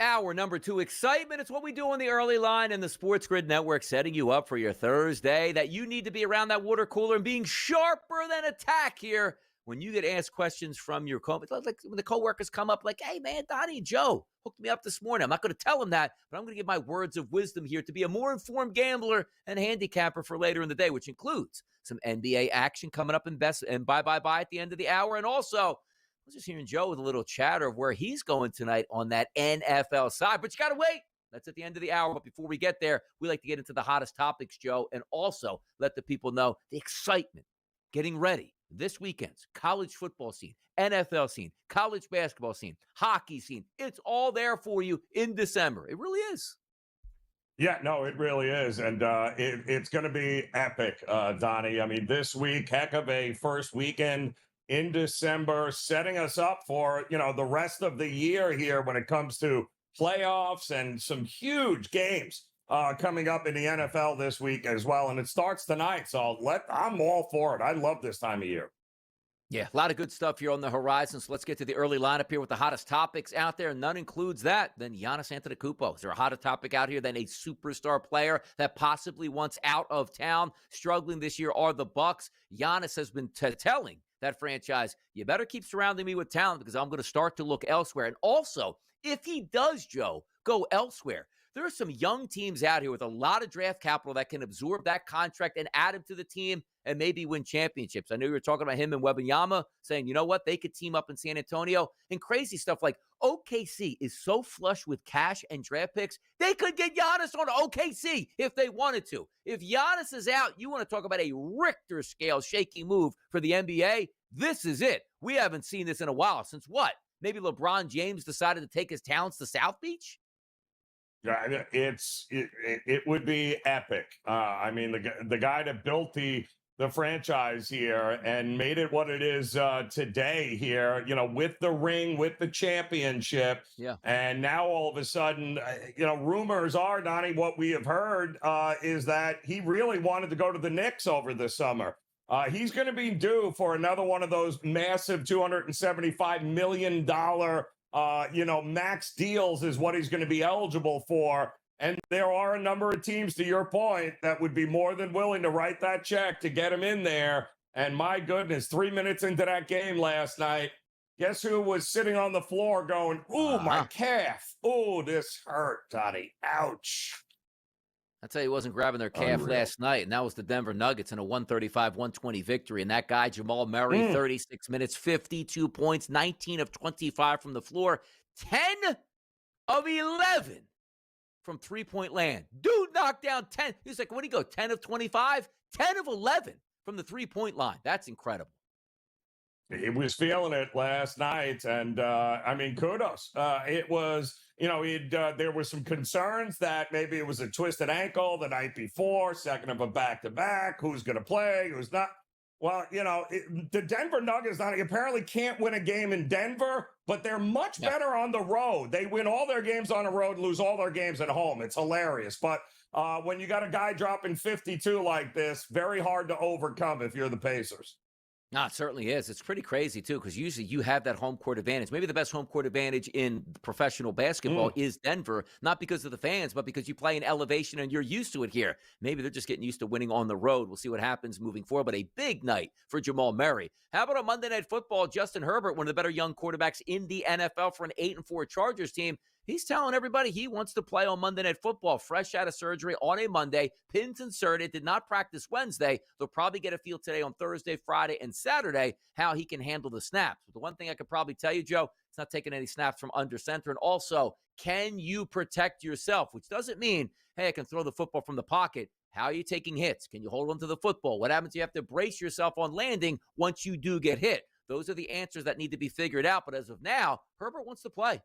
Hour number 2, excitement. It's what we do on the early line and the SportsGrid Network, setting you up for your Thursday, that you need to be around that water cooler and being sharper than attack here when you get asked questions from your like when the coworkers come up like, hey, man, Donnie, Joe hooked me up this morning. I'm not going to tell them that, but I'm going to give my words of wisdom here to be a more informed gambler and handicapper for later in the day, which includes some NBA action coming up in best and bye at the end of the hour. And also, I was just hearing Joe with a little chatter of where he's going tonight on that NFL side. But you got to wait. That's at the end of the hour. But before we get there, we like to get into the hottest topics, Joe, and also let the people know the excitement getting ready this weekend's college football scene, NFL scene, college basketball scene, hockey scene. It's all there for you in December. It really is. Yeah, no, it really is. And it's going to be epic, Donnie. I mean, this week, heck of a first weekend in December, setting us up for, the rest of the year here when it comes to playoffs and some huge games coming up in the NFL this week as well. And it starts tonight. So I'm all for it. I love this time of year. Yeah, a lot of good stuff here on the horizon. So let's get to the early lineup here with the hottest topics out there. None includes that. Then Giannis Antetokounmpo. Is there a hotter topic out here than a superstar player that possibly wants out of town? Struggling this year are the Bucks. Giannis has been telling that franchise, you better keep surrounding me with talent because I'm going to start to look elsewhere. And also, if he does, Joe, go elsewhere, there are some young teams out here with a lot of draft capital that can absorb that contract and add him to the team and maybe win championships. I know you were talking about him and Wembanyama, saying, you know what, they could team up in San Antonio. And crazy stuff like OKC is so flush with cash and draft picks, they could get Giannis on OKC if they wanted to. If Giannis is out, you want to talk about a Richter scale shaky move for the NBA? This is it. We haven't seen this in a while. Since what? Maybe LeBron James decided to take his talents to South Beach? Yeah, it would be epic. I mean, the guy that built the franchise here and made it what it is today here, with the ring, with the championship. Yeah. And now all of a sudden, rumors are, Donnie, what we have heard is that he really wanted to go to the Knicks over the summer. He's going to be due for another one of those massive $275 million max deals is what he's going to be eligible for. And there are a number of teams, to your point, that would be more than willing to write that check to get him in there. And my goodness, 3 minutes into that game last night, guess who was sitting on the floor going, ooh, my calf. Oh, this hurt, Donnie. Ouch. That's how he wasn't grabbing their calf last night, and that was the Denver Nuggets in a 135-120 victory. And that guy, Jamal Murray, 36 minutes, 52 points, 19 of 25 from the floor, 10 of 11 from three-point land. Dude knocked down 10. He was like, what did he go, 10 of 25? 10 of 11 from the three-point line. That's incredible. He was feeling it last night, and kudos. It was, there were some concerns that maybe it was a twisted ankle the night before, second of a back-to-back, who's going to play, who's not. Well, the Denver Nuggets apparently can't win a game in Denver, but they're much better on the road. They win all their games on the road and lose all their games at home. It's hilarious. But when you got a guy dropping 52 like this, very hard to overcome if you're the Pacers. No, it certainly is. It's pretty crazy, too, because usually you have that home court advantage. Maybe the best home court advantage in professional basketball is Denver, not because of the fans, but because you play in elevation and you're used to it here. Maybe they're just getting used to winning on the road. We'll see what happens moving forward, but a big night for Jamal Murray. How about on Monday Night Football, Justin Herbert, one of the better young quarterbacks in the NFL for an 8-4 Chargers team. He's telling everybody he wants to play on Monday Night Football, fresh out of surgery on a Monday, pins inserted, did not practice Wednesday. They'll probably get a feel today on Thursday, Friday, and Saturday how he can handle the snaps. But the one thing I could probably tell you, Joe, it's not taking any snaps from under center. And also, can you protect yourself? Which doesn't mean, hey, I can throw the football from the pocket. How are you taking hits? Can you hold on to the football? What happens? You have to brace yourself on landing once you do get hit. Those are the answers that need to be figured out. But as of now, Herbert wants to play.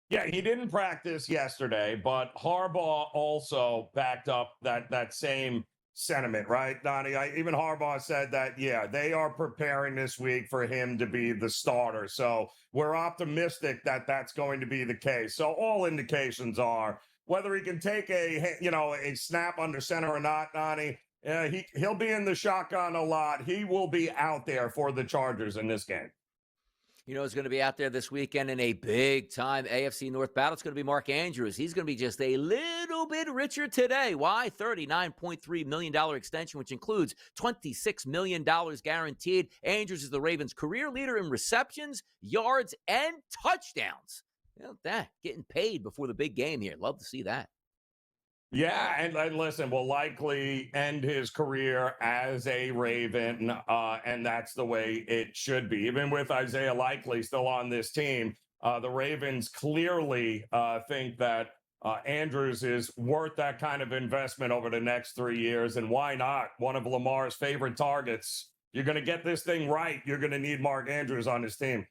Yeah, he didn't practice yesterday, but Harbaugh also backed up that same sentiment, right, Donnie? Even Harbaugh said that, yeah, they are preparing this week for him to be the starter. So we're optimistic that that's going to be the case. So all indications are whether he can take a snap under center or not, Donnie, he'll be in the shotgun a lot. He will be out there for the Chargers in this game. You know, who's going to be out there this weekend in a big-time AFC North battle? It's going to be Mark Andrews. He's going to be just a little bit richer today. Why? $39.3 million extension, which includes $26 million guaranteed. Andrews is the Ravens' career leader in receptions, yards, and touchdowns. You know, that getting paid before the big game here. Love to see that. Yeah, and listen, will likely end his career as a Raven, and that's the way it should be. Even with Isaiah Likely still on this team, the Ravens clearly think that Andrews is worth that kind of investment over the next 3 years, and why not? One of Lamar's favorite targets. You're going to get this thing right. You're going to need Mark Andrews on his team.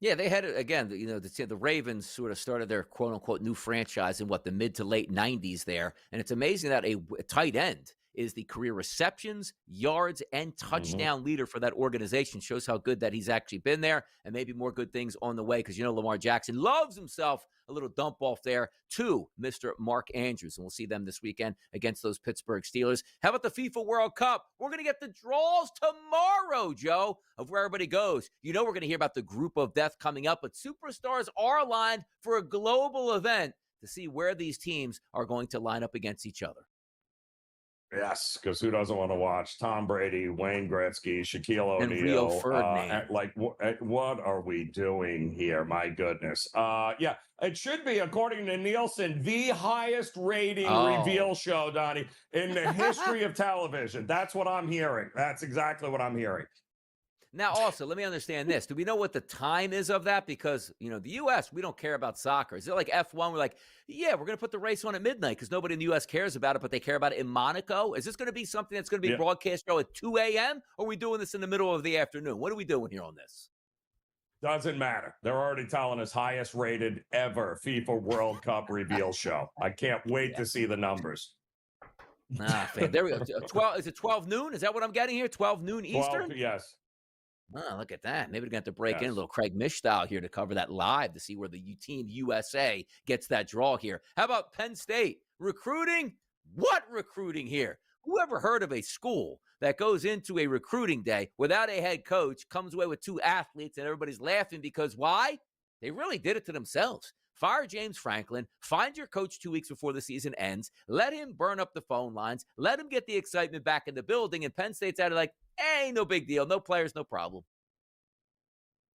Yeah, they had, again, you know, the Ravens sort of started their quote-unquote new franchise in, the mid to late 90s there. And it's amazing that a tight end is the career receptions, yards, and touchdown leader for that organization. Shows how good that he's actually been there, and maybe more good things on the way, because, you know, Lamar Jackson loves himself a little dump off there to Mr. Mark Andrews. And we'll see them this weekend against those Pittsburgh Steelers. How about the FIFA World Cup? We're going to get the draws tomorrow, Joe, of where everybody goes. You know, we're going to hear about the group of death coming up, but superstars are aligned for a global event to see where these teams are going to line up against each other. Yes, because who doesn't want to watch Tom Brady, Wayne Gretzky, Shaquille O'Neal, and Rio Ferdinand? What are we doing here? My goodness. Yeah, it should be, according to Nielsen, the highest rating reveal show, Donnie, in the history of television. That's what I'm hearing. That's exactly what I'm hearing. Now, also, let me understand this. Do we know what the time is of that? Because, you know, the U.S., we don't care about soccer. Is it like F1? We're like, yeah, we're going to put the race on at midnight because nobody in the U.S. cares about it, but they care about it in Monaco. Is this going to be something that's going to be broadcast at 2 a.m.? Or are we doing this in the middle of the afternoon? What are we doing here on this? Doesn't matter. They're already telling us highest rated ever FIFA World Cup reveal show. I can't wait to see the numbers. There we go. 12, is it 12 noon? Is that what I'm getting here? 12 noon Eastern? 12, yes. Oh, look at that. Maybe we're going to have to break in a little Craig Mish style here to cover that live to see where the Team USA gets that draw here. How about Penn State? Recruiting? What recruiting here? Who ever heard of a school that goes into a recruiting day without a head coach, comes away with 2 athletes, and everybody's laughing because why? They really did it to themselves. Fire James Franklin, find your coach 2 weeks before the season ends, let him burn up the phone lines, let him get the excitement back in the building, and Penn State's out of like, hey, no big deal, no players, no problem.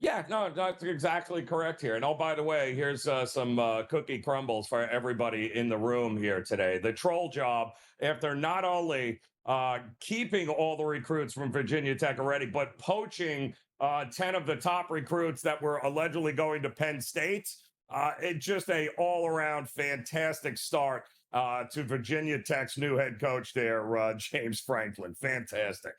Yeah, no, that's exactly correct here. And oh, by the way, here's some cookie crumbles for everybody in the room here today. The troll job, after not only keeping all the recruits from Virginia Tech already, but poaching 10 of the top recruits that were allegedly going to Penn State. It's just a all-around fantastic start to Virginia Tech's new head coach there, James Franklin. Fantastic.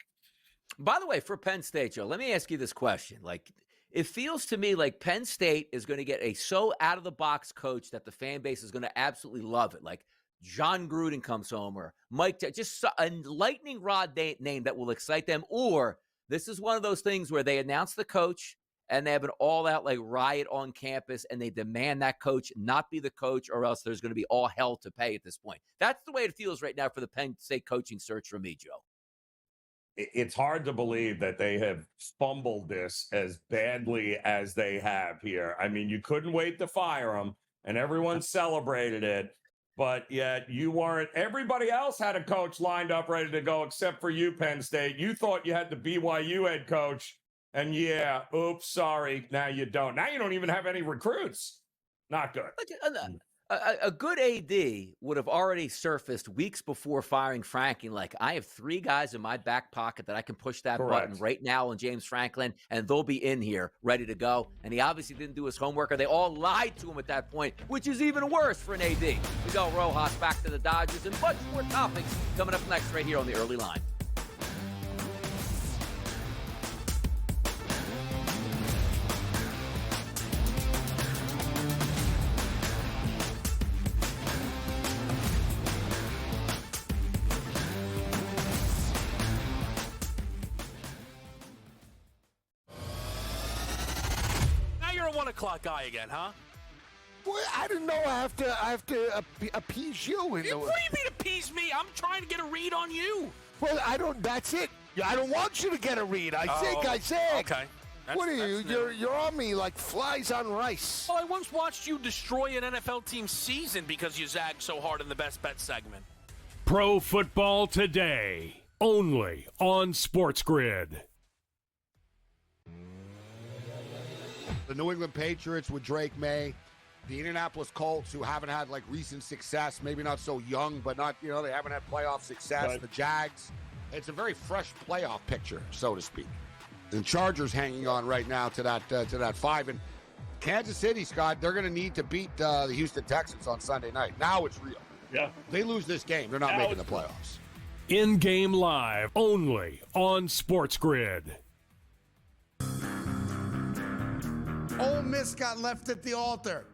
By the way, for Penn State, Joe, let me ask you this question. Like, it feels to me like Penn State is going to get a so out-of-the-box coach that the fan base is going to absolutely love it. Like, John Gruden comes home, or Mike, just a lightning rod name that will excite them. Or this is one of those things where they announce the coach and they have an all-out like riot on campus, and they demand that coach not be the coach, or else there's going to be all hell to pay at this point. That's the way it feels right now for the Penn State coaching search for me, Joe. It's hard to believe that they have fumbled this as badly as they have here. I mean, you couldn't wait to fire them, and everyone celebrated it, but yet you weren't. Everybody else had a coach lined up ready to go except for you, Penn State. You thought you had the BYU head coach, and oops, sorry, now you don't. Now you don't even have any recruits. Not good. A good AD would have already surfaced weeks before firing Franklin. Like, I have 3 guys in my back pocket that I can push that button right now on James Franklin, and they'll be in here ready to go. And he obviously didn't do his homework, or they all lied to him at that point, which is even worse for an AD. Miguel Rojas back to the Dodgers, and much more topics coming up next right here on the Early Line. You're a 1 o'clock guy again, huh? Well, I didn't know I have to appease you. What do you mean appease me? I'm trying to get a read on you. Well, that's it. I don't want you to get a read. I zig. Okay. What are you? You're on me like flies on rice. Well, I once watched you destroy an NFL team's season because you zagged so hard in the best bet segment. Pro Football Today, only on SportsGrid. The New England Patriots with Drake May, the Indianapolis Colts, who haven't had like recent success, maybe not so young, but not, they haven't had playoff success. Right. The Jags, it's a very fresh playoff picture, so to speak. The Chargers hanging on right now to that 5. And Kansas City, Scott, they're going to need to beat the Houston Texans on Sunday night. Now it's real. Yeah. They lose this game, they're not making the playoffs. In-game live, only on SportsGrid. Ole Miss got left at the altar,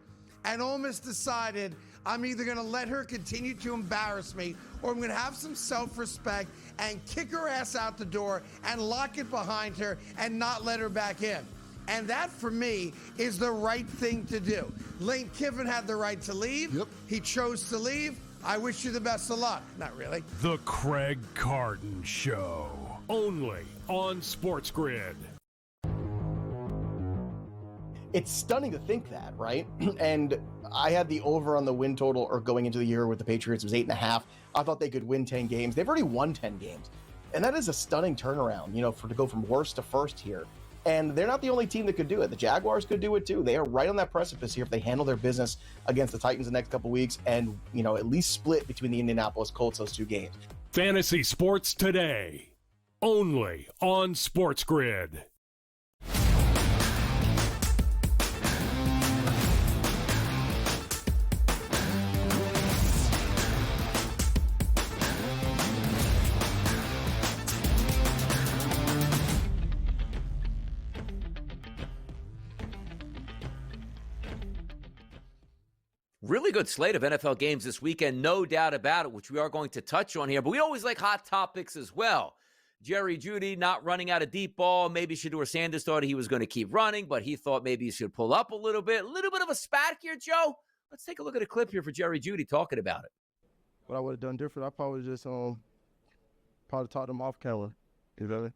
and Ole Miss decided, I'm either going to let her continue to embarrass me, or I'm going to have some self-respect and kick her ass out the door and lock it behind her and not let her back in. And that, for me, is the right thing to do. Lane Kiffin had the right to leave. Yep. He chose to leave. I wish you the best of luck. Not really. The Craig Carton Show, only on SportsGrid. It's stunning to think that, right? And I had the over on the win total, or going into the year with the Patriots, was 8.5. I thought they could win 10 games. They've already won 10 games. And that is a stunning turnaround, to go from worst to first here. And they're not the only team that could do it. The Jaguars could do it too. They are right on that precipice here if they handle their business against the Titans the next couple weeks and, at least split between the Indianapolis Colts, those two games. Fantasy Sports Today, only on SportsGrid. Really good slate of NFL games this weekend, no doubt about it, which we are going to touch on here. But we always like hot topics as well. Jerry Jeudy not running out a deep ball. Maybe Shedeur Sanders thought he was going to keep running, but he thought maybe he should pull up a little bit. A little bit of a spat here, Joe. Let's take a look at a clip here for Jerry Jeudy talking about it. What I would have done different, I probably just probably taught them off camera. You feel me?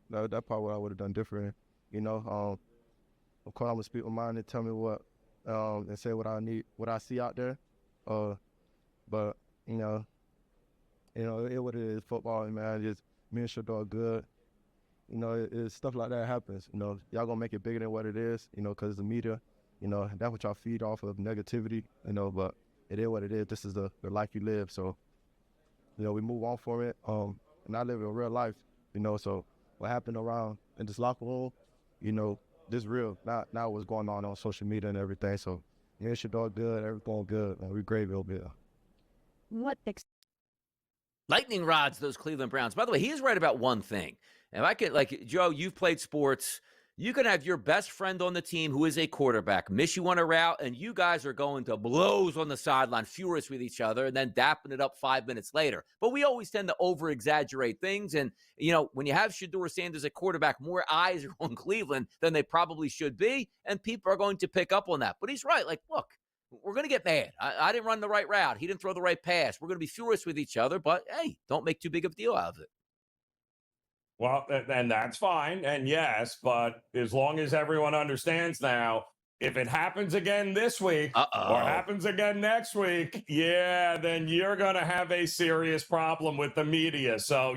That's probably what I would have done different. Of course, I'm gonna speak my mind and tell me what. And say what I need, what I see out there. But it what it is, football, man. Just me and Shedeur are good. It's stuff like that happens. Y'all gonna make it bigger than what it is. Because the media, that's what y'all feed off of, negativity. But it is what it is. This is the life you live. So, we move on from it. And I live in real life. So what happened around in this locker room, this real, not what's going on social media and everything. So, Shedeur good, everything good, man. We great over here. Lightning rods, those Cleveland Browns. By the way, he is right about one thing. If I could, Joe, you've played sports. You can have your best friend on the team who is a quarterback miss you on a route, and you guys are going to blows on the sideline, furious with each other, and then dapping it up 5 minutes later. But we always tend to over-exaggerate things. And, when you have Shedeur Sanders at quarterback, more eyes are on Cleveland than they probably should be, and people are going to pick up on that. But he's right. Look, we're going to get mad. I didn't run the right route. He didn't throw the right pass. We're going to be furious with each other. But, hey, don't make too big of a deal out of it. Well, and that's fine. And yes, but as long as everyone understands now, if it happens again this week or happens again next week, then you're going to have a serious problem with the media. So,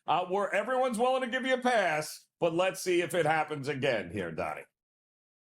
everyone's willing to give you a pass, but let's see if it happens again here, Donnie.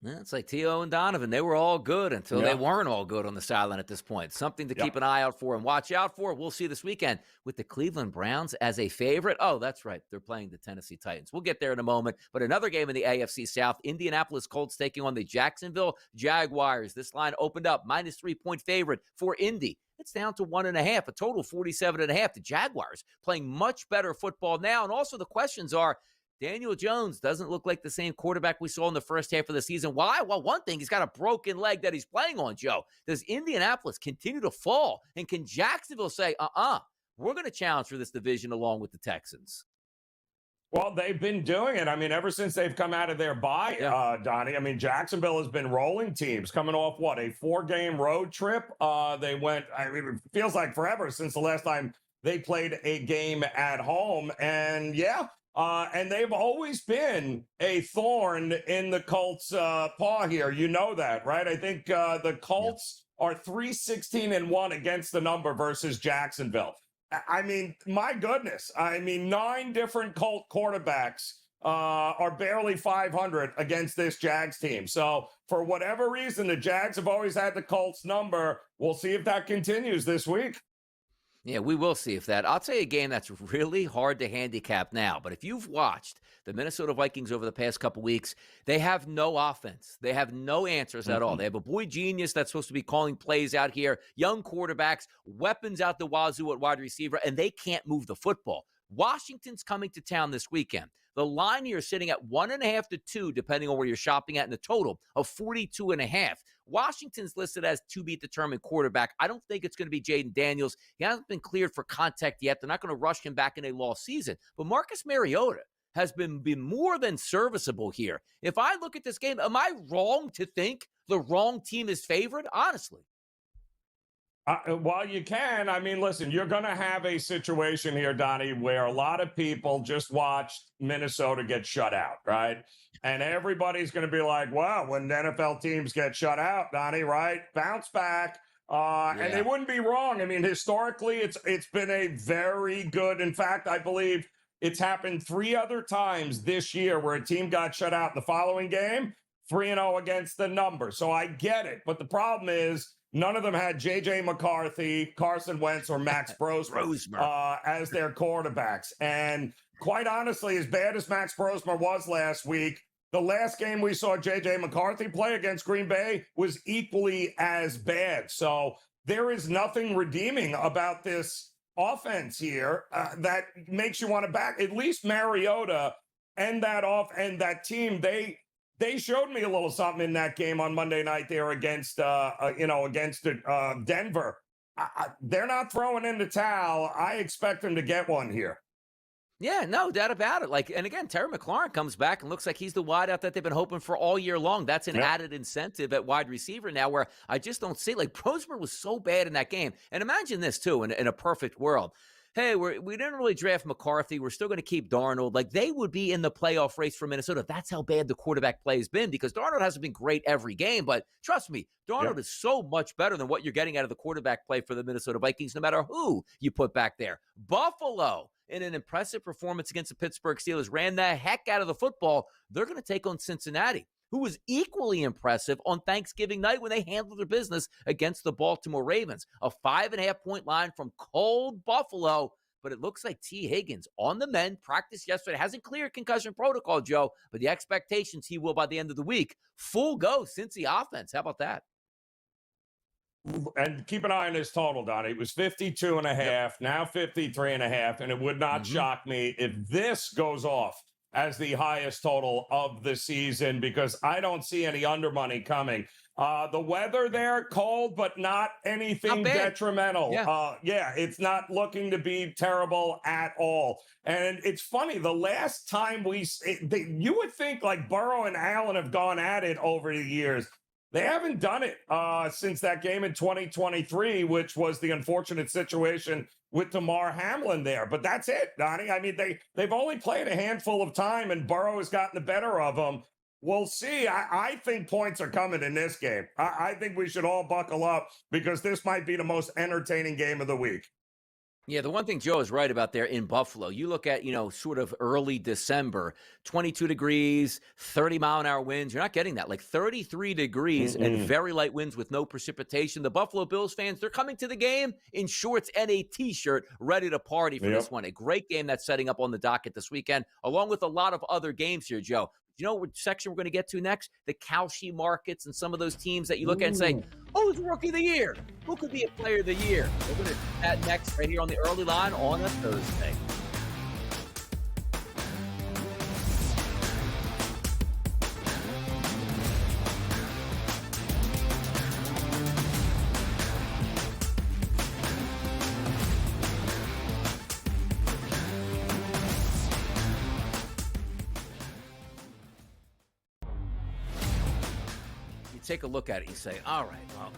Yeah, it's like T.O. and Donovan. They were all good until they weren't all good on the sideline at this point. Something to keep an eye out for and watch out for. We'll see this weekend with the Cleveland Browns as a favorite. Oh, that's right. They're playing the Tennessee Titans. We'll get there in a moment. But another game in the AFC South, Indianapolis Colts taking on the Jacksonville Jaguars. This line opened up -3-point favorite for Indy. It's down to 1.5, a total 47.5. The Jaguars playing much better football now. And also the questions are, Daniel Jones doesn't look like the same quarterback we saw in the first half of the season. Why? Well, one thing, he's got a broken leg that he's playing on, Joe. Does Indianapolis continue to fall? And can Jacksonville say, we're going to challenge for this division along with the Texans? Well, they've been doing it. Ever since they've come out of their bye, Donnie. Jacksonville has been rolling teams coming off, a 4-game road trip? They went, it feels like forever since the last time they played a game at home. And And they've always been a thorn in the Colts' paw here. You know that, right? I think the Colts are 3-16-1 against the number versus Jacksonville. I mean, my goodness. I mean, 9 different Colt quarterbacks are barely 500 against this Jags team. So for whatever reason, the Jags have always had the Colts number. We'll see if that continues this week. Yeah, we will see if that. I'll tell you a game that's really hard to handicap now. But if you've watched the Minnesota Vikings over the past couple weeks, they have no offense. They have no answers at all. They have a boy genius that's supposed to be calling plays out here, young quarterbacks, weapons out the wazoo at wide receiver, and they can't move the football. Washington's coming to town this weekend. The line here is sitting at 1.5 to 2, depending on where you're shopping at, in the total of 42.5. Washington's listed as to be determined quarterback. I don't think it's going to be Jaden Daniels. He hasn't been cleared for contact yet. They're not going to rush him back in a lost season. But Marcus Mariota has been more than serviceable here. If I look at this game, am I wrong to think the wrong team is favored? Honestly. Well, you can. I mean, listen, you're going to have a situation here, Donnie, where a lot of people just watched Minnesota get shut out, right? And everybody's going to be like, wow, when NFL teams get shut out, Donnie, right? Bounce back. And they wouldn't be wrong. I mean, historically, it's been a very good. In fact, I believe it's happened 3 other times this year where a team got shut out in the following game, 3-0 against the number. So I get it. But the problem is, none of them had J.J. McCarthy, Carson Wentz, or Max Brosmer as their quarterbacks. And quite honestly, as bad as Max Brosmer was last week, the last game we saw J.J. McCarthy play against Green Bay was equally as bad. So there is nothing redeeming about this offense here that makes you want to back. At least Mariota and that team, they showed me a little something in that game on Monday night there against Denver. They're not throwing in the towel. I expect them to get one here. Yeah, no doubt about it. And again, Terry McLaurin comes back and looks like he's the wideout that they've been hoping for all year long. That's an added incentive at wide receiver now, where I just don't see. Brosmer was so bad in that game. And imagine this too, in a perfect world. Hey, we didn't really draft McCarthy. We're still going to keep Darnold. They would be in the playoff race for Minnesota. That's how bad the quarterback play has been, because Darnold hasn't been great every game. But trust me, Darnold is so much better than what you're getting out of the quarterback play for the Minnesota Vikings, no matter who you put back there. Buffalo, in an impressive performance against the Pittsburgh Steelers, ran the heck out of the football. They're going to take on Cincinnati, who was equally impressive on Thanksgiving night when they handled their business against the Baltimore Ravens. A 5.5-point line from cold Buffalo, but it looks like T. Higgins on the mend, practiced yesterday, hasn't cleared concussion protocol, Joe, but the expectations he will by the end of the week. Full go Cincy offense. How about that? And keep an eye on his total, Donnie. It was 52.5, now 53.5, and it would not shock me if this goes off as the highest total of the season, because I don't see any under money coming. The weather there, cold, but not anything detrimental. It's not looking to be terrible at all. And it's funny, the last time you would think Burrow and Allen have gone at it over the years. They haven't done it since that game in 2023, which was the unfortunate situation with Damar Hamlin there. But that's it, Donnie. I mean, they've only played a handful of time, and Burrow has gotten the better of them. We'll see. I think points are coming in this game. I think we should all buckle up, because this might be the most entertaining game of the week. Yeah, the one thing Joe is right about there in Buffalo, you look at, sort of early December, 22 degrees, 30-mile-an-hour winds. You're not getting that. 33 degrees and very light winds with no precipitation. The Buffalo Bills fans, they're coming to the game in shorts and a T-shirt, ready to party for this one. A great game that's setting up on the docket this weekend, along with a lot of other games here, Joe. You know which section we're going to get to next? The Kalshi markets and some of those teams that you look at and say, who's Rookie of the Year? Who could be a Player of the Year? We're going to do that next right here on the early line on a Thursday. Take a look at it, you say, all right, well,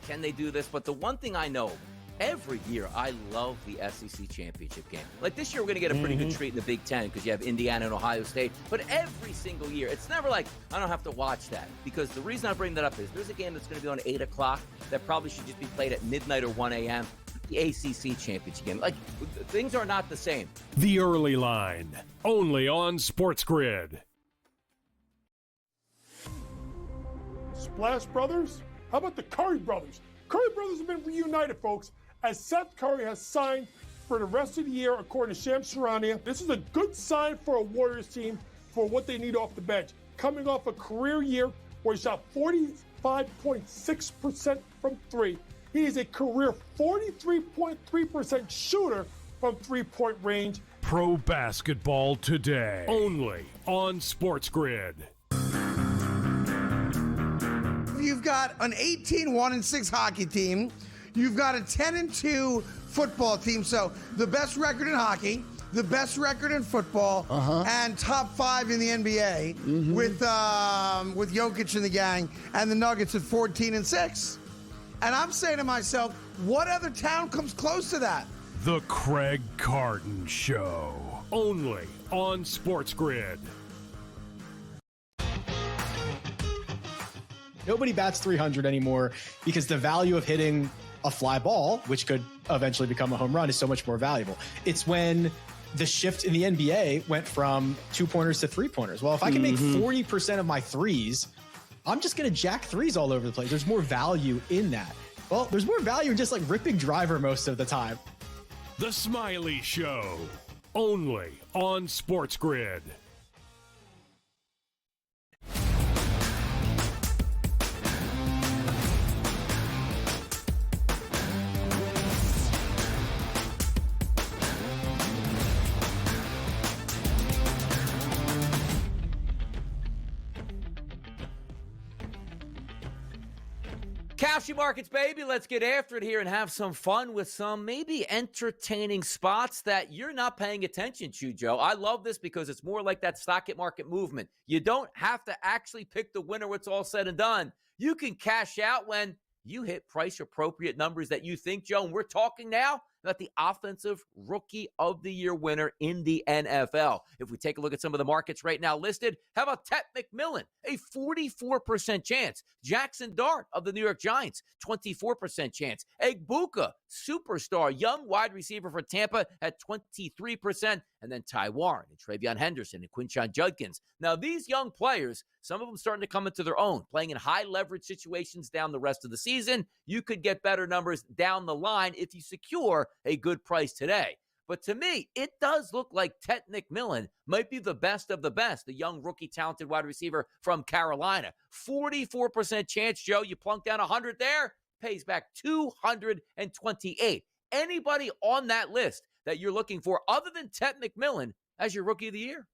can they do this? But the one thing I know Every year, I love the SEC championship game. Like this year, we're going to get a pretty good treat in the Big Ten because you have Indiana and Ohio State. But every single year, it's never like, I don't have to watch that. Because the reason I bring that up is there's a game that's going to be on 8 o'clock that probably should just be played at midnight or 1 a.m. The ACC championship game. Like, things are not the same. The Early Line, only on SportsGrid. Splash Brothers? How about the Curry Brothers? Curry Brothers have been reunited, folks, as Seth Curry has signed for the rest of the year, according to Shams Charania. This is a good sign for a Warriors team for what they need off the bench. Coming off a career year where he shot 45.6% from three. He is a career 43.3% shooter from three-point range. Pro basketball today, only on SportsGrid. You've got an 18-1-6 hockey team. You've got a 10-2 football team. So the best record in hockey, the best record in football, and top 5 in the NBA with Jokic and the gang, and the Nuggets at 14-6. And I'm saying to myself, what other town comes close to that? The Craig Carton Show, only on SportsGrid. Nobody bats 300 anymore because the value of hitting a fly ball, which could eventually become a home run, is so much more valuable. It's when the shift in the NBA went from 2-pointers to 3-pointers. Well, if I can make 40% of my threes, I'm just going to jack threes all over the place. There's more value in that. Well, there's more value in just like ripping driver most of the time. The Smiley Show, only on SportsGrid. Cash markets, baby. Let's get after it here and have some fun with some maybe entertaining spots that you're not paying attention to, Joe. I love this because it's more like that stock market movement. You don't have to actually pick the winner when it's all said and done. You can cash out when you hit price-appropriate numbers that you think, Joe. And we're talking now about the Offensive Rookie of the Year winner in the NFL. If we take a look at some of the markets right now listed, how about Tet McMillan, a 44% chance. Jackson Dart of the New York Giants, 24% chance. Egbuka, superstar, young wide receiver for Tampa at 23%. And then Ty Warren and Travion Henderson and Quinshon Judkins. Now, these young players, some of them starting to come into their own, playing in high-leverage situations down the rest of the season. You could get better numbers down the line if you secure a good price today. But to me, it does look like Tet McMillan might be the best of the best, the young rookie talented wide receiver from Carolina. 44% chance, Joe. You plunk down 100 there, pays back 228. Anybody on that list that you're looking for other than Tet McMillan as your Rookie of the Year?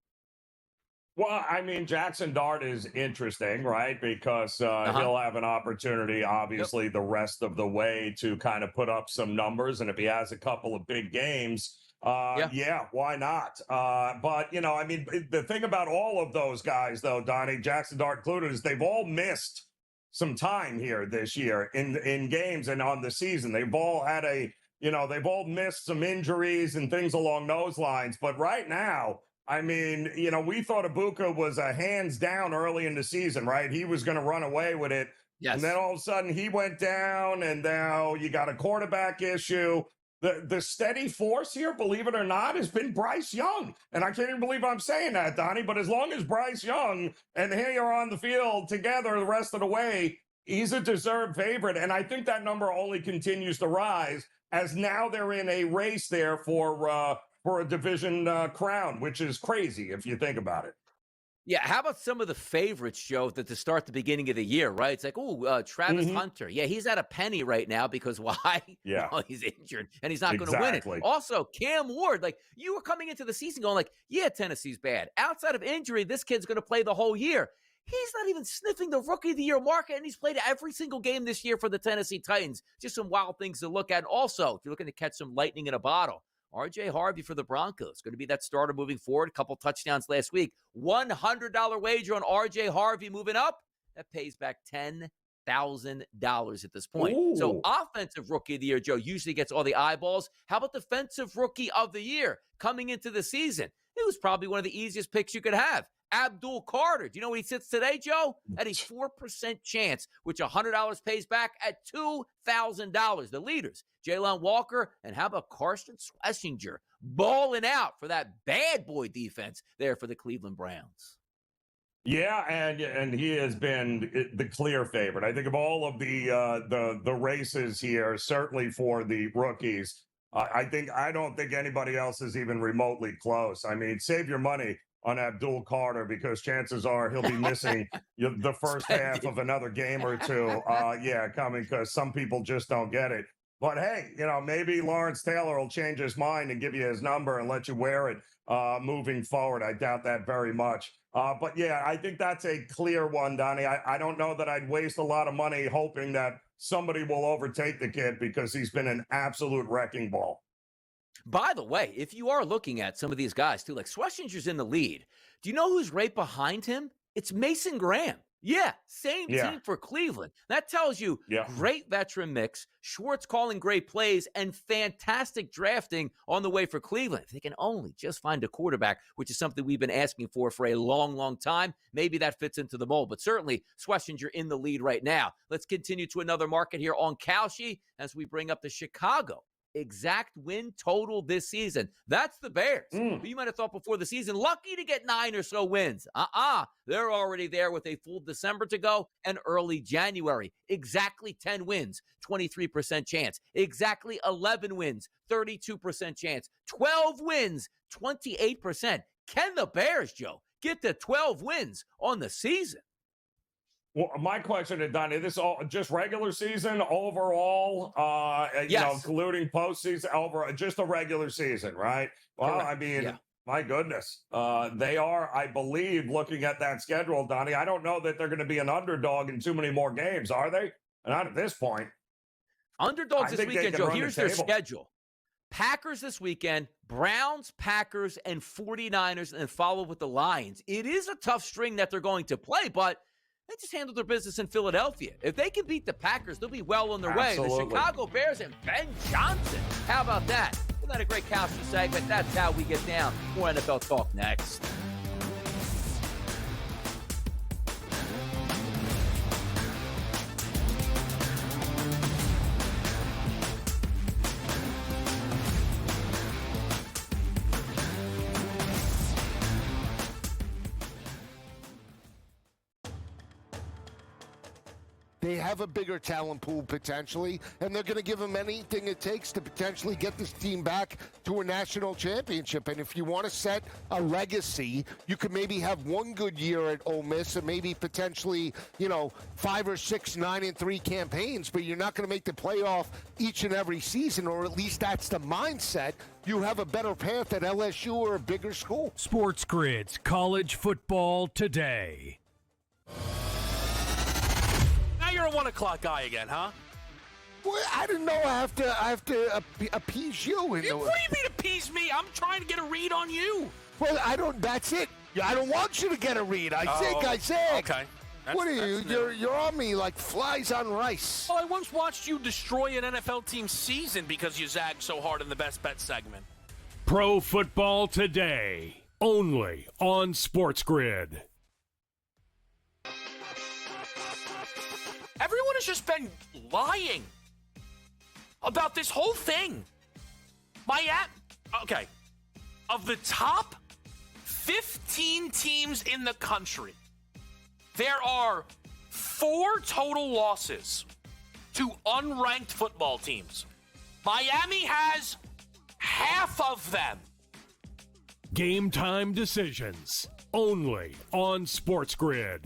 Well, I mean, Jackson Dart is interesting, right? Because he'll have an opportunity, obviously, the rest of the way to kind of put up some numbers. And if he has a couple of big games, yeah, why not? But, you know, I mean, the thing about all of those guys, though, Donnie, Jackson Dart included, is they've all missed some time here this year in games and on the season. They've all had they've all missed some injuries and things along those lines. But right now, I mean, you know, we thought Ibuka was a hands down early in the season, right? He was going to run away with it. Yes. And then all of a sudden he went down, and now you got a quarterback issue. The steady force here, believe it or not, has been Bryce Young. And I can't even believe I'm saying that, Donnie, but as long as Bryce Young and he are on the field together the rest of the way, he's a deserved favorite. And I think that number only continues to rise as now they're in a race there for a division crown, which is crazy if you think about it. Yeah, how about some of the favorites, Joe, that to start the beginning of the year, right? It's like, Travis Hunter. Yeah, he's at a penny right now because why? Yeah. Well, he's injured, and he's not going to win it. Also, Cam Ward, like, you were coming into the season going like, yeah, Tennessee's bad. Outside of injury, this kid's going to play the whole year. He's not even sniffing the Rookie of the Year market, and he's played every single game this year for the Tennessee Titans. Just some wild things to look at. And also, if you're looking to catch some lightning in a bottle, R.J. Harvey for the Broncos. Going to be that starter moving forward. A couple touchdowns last week. $100 wager on R.J. Harvey moving up. That pays back 10 at this point. So offensive rookie of the year, Joe, usually gets all the eyeballs. How about defensive rookie of the year coming into the season? It was probably one of the easiest picks you could have. Abdul Carter. Do you know where he sits today, Joe? At a 4% chance, which $100 pays back at $2,000. The leaders, Jalen Walker, and how about Carson Schlesinger balling out for that bad boy defense there for the Cleveland Browns? Yeah, and he has been the clear favorite. I think of all of the races here, certainly for the rookies, I don't think anybody else is even remotely close. I mean, save your money on Abdul Carter because chances are he'll be missing the first half of another game or two. Coming because some people just don't get it. But hey, maybe Lawrence Taylor will change his mind and give you his number and let you wear it moving forward. I doubt that very much. But yeah, I think that's a clear one, Donnie. I don't know that I'd waste a lot of money hoping that somebody will overtake the kid because he's been an absolute wrecking ball. By the way, if you are looking at some of these guys too, like Schlesinger's in the lead. Do you know who's right behind him? It's Mason Graham. Yeah, same team for Cleveland. That tells you great veteran mix, Schwartz calling great plays, and fantastic drafting on the way for Cleveland. If they can only just find a quarterback, which is something we've been asking for a long, long time, maybe that fits into the mold. But certainly, Schlesinger in the lead right now. Let's continue to another market here on Kalshi as we bring up the Chicago exact win total this season. That's the Bears. But you might have thought before the season, lucky to get 9 or so wins. They're already there with a full December to go and early January. Exactly 10 wins, 23% chance. Exactly 11 wins, 32% chance. 12 wins, 28%. Can the Bears, Joe, get to 12 wins on the season? Well, my question to Donnie, this all just regular season overall, including postseason, over just a regular season, right? Well, correct. I mean, my goodness, they are, I believe, looking at that schedule, Donnie. I don't know that they're going to be an underdog in too many more games, are they? Not at this point. Underdogs this weekend, Joe. Here's their schedule. Packers this weekend, Browns, Packers, and 49ers, and follow with the Lions. It is a tough string that they're going to play, but they just handled their business in Philadelphia. If they can beat the Packers, they'll be well on their way. The Chicago Bears and Ben Johnson. How about that? Isn't that a great Kalshi segment? That's how we get down. More NFL talk next. They have a bigger talent pool potentially, and they're going to give them anything it takes to potentially get this team back to a national championship. And if you want to set a legacy, you could maybe have one good year at Ole Miss and maybe potentially, 5 or 6 9-3 campaigns, but you're not going to make the playoff each and every season, or at least that's the mindset. You have a better path at LSU or a bigger school. SportsGrid's College Football Today. You're a 1 o'clock guy again, huh? Well, I didn't know I have to appease you. What do you mean appease me? I'm trying to get a read on you. Well, that's it. I don't want you to get a read. I said. Okay. What are you? You're on me like flies on rice. Well, I once watched you destroy an NFL team's season because you zagged so hard in the Best Bet segment. Pro Football Today, only on SportsGrid. Everyone has just been lying about this whole thing. Okay. Of the top 15 teams in the country, there are 4 total losses to unranked football teams. Miami has half of them. Game time decisions, only on SportsGrid.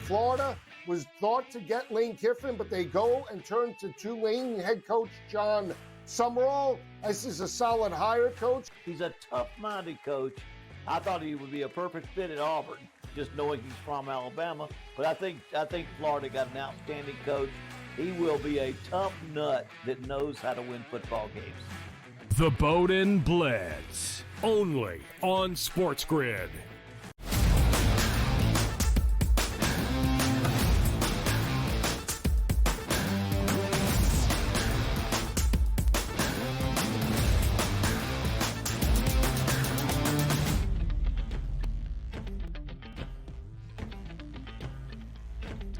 Florida was thought to get Lane Kiffin, but they go and turn to Tulane head coach John Summerall. This is a solid hire, coach. He's a tough-minded coach. I thought he would be a perfect fit at Auburn, just knowing he's from Alabama. But I think Florida got an outstanding coach. He will be a tough nut that knows how to win football games. The Bowden Blitz, only on SportsGrid.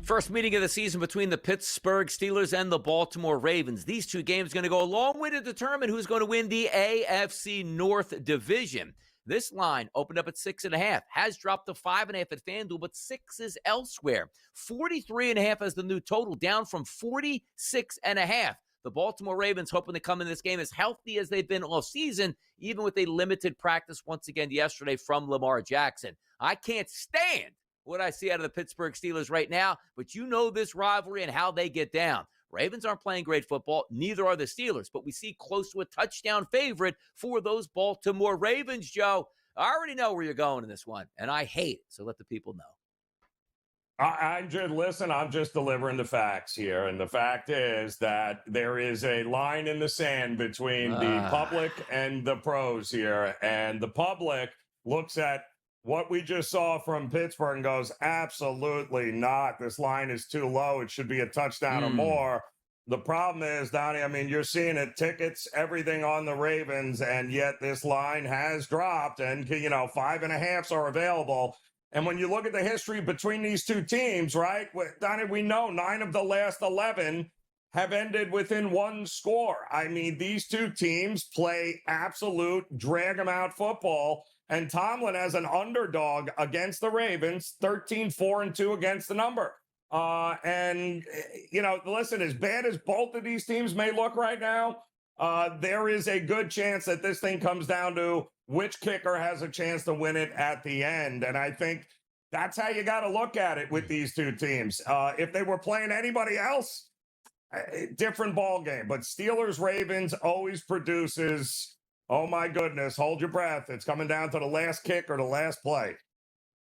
First meeting of the season between the Pittsburgh Steelers and the Baltimore Ravens. These two games are going to go a long way to determine who's going to win the AFC North Division. This line opened up at 6.5, has dropped to 5.5 at FanDuel, but 6 is elsewhere. 43.5 as the new total, down from 46.5. The Baltimore Ravens hoping to come in this game as healthy as they've been all season, even with a limited practice once again yesterday from Lamar Jackson. I can't stand what I see out of the Pittsburgh Steelers right now, but you know this rivalry and how they get down. Ravens aren't playing great football, neither are the Steelers, but we see close to a touchdown favorite for those Baltimore Ravens, Joe. I already know where you're going in this one, and I hate it, so let the people know. I'm just delivering the facts here. And the fact is that there is a line in the sand between the public and the pros here. And the public looks at what we just saw from Pittsburgh and goes, absolutely not. This line is too low. It should be a touchdown or more. The problem is, Donnie, I mean, you're seeing it, tickets, everything on the Ravens, and yet this line has dropped, and, 5.5s are available. And when you look at the history between these two teams, right, Donnie, we know 9 of the last 11 have ended within one score. I mean, these two teams play absolute drag-them-out football. And Tomlin as an underdog against the Ravens, 13-4-2 against the number. Listen, as bad as both of these teams may look right now, there is a good chance that this thing comes down to which kicker has a chance to win it at the end. And I think that's how you got to look at it with these two teams. If they were playing anybody else, different ball game. But Steelers-Ravens always produces... Oh, my goodness. Hold your breath. It's coming down to the last kick or the last play.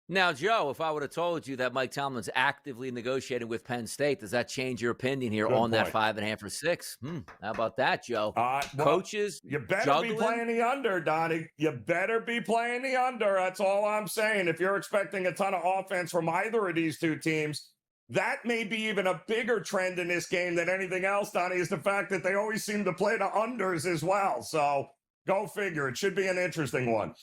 Now, Joe, if I would have told you that Mike Tomlin's actively negotiating with Penn State, does that change your opinion here on that 5.5 or 6? How about that, Joe? Coaches, you better juggling? be playing the under, Donnie. You better be playing the under. That's all I'm saying. If you're expecting a ton of offense from either of these two teams, that may be even a bigger trend in this game than anything else, Donnie, is the fact that they always seem to play the unders as well. So... go figure. It should be an interesting one.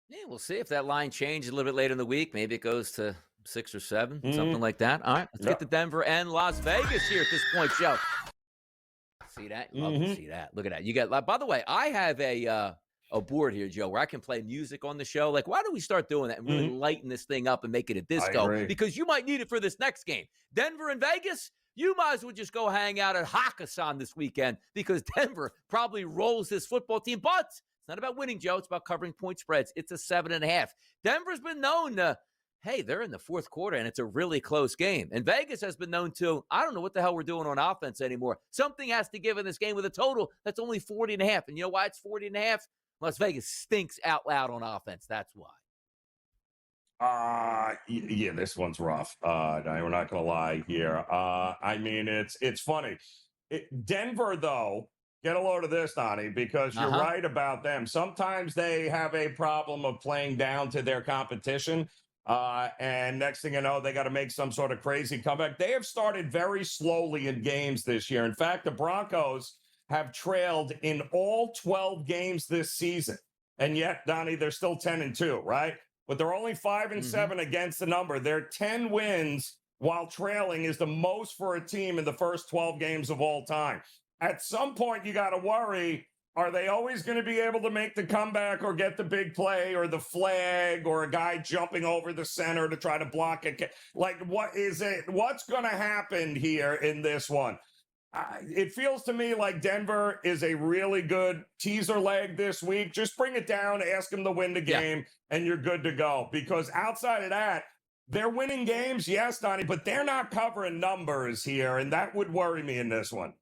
Yeah, we'll see if that line changes a little bit later in the week. Maybe it goes to 6 or 7, something like that. All right, let's get to Denver and Las Vegas here at this point, Joe. See that? Love to see that. Look at that. You got. By the way, I have a board here, Joe, where I can play music on the show. Like, why don't we start doing that and really lighten this thing up and make it a disco? Because you might need it for this next game. Denver and Vegas. You might as well just go hang out at Hakkasan this weekend because Denver probably rolls this football team. But it's not about winning, Joe. It's about covering point spreads. It's a 7.5. Denver's been known to, hey, they're in the fourth quarter, and it's a really close game. And Vegas has been known to, I don't know what the hell we're doing on offense anymore. Something has to give in this game with a total that's only 40.5. And you know why it's 40.5? Las Vegas stinks out loud on offense. That's why. Yeah, this one's rough. We're not gonna lie here. I mean, it's funny. Denver, though, get a load of this, Donnie, because you're right about them. Sometimes they have a problem of playing down to their competition. And next thing you know, they got to make some sort of crazy comeback. They have started very slowly in games this year. In fact, the Broncos have trailed in all 12 games this season. And yet, Donnie, they're still 10-2, right? But they're only 5-7 against the number. Their 10 wins while trailing is the most for a team in the first 12 games of all time. At some point, you got to worry, are they always going to be able to make the comeback or get the big play or the flag or a guy jumping over the center to try to block it? Like, what is it? What's going to happen here in this one? It feels to me like Denver is a really good teaser leg this week. Just bring it down, ask them to win the game, and you're good to go. Because outside of that, they're winning games, yes, Donnie, but they're not covering numbers here, and that would worry me in this one.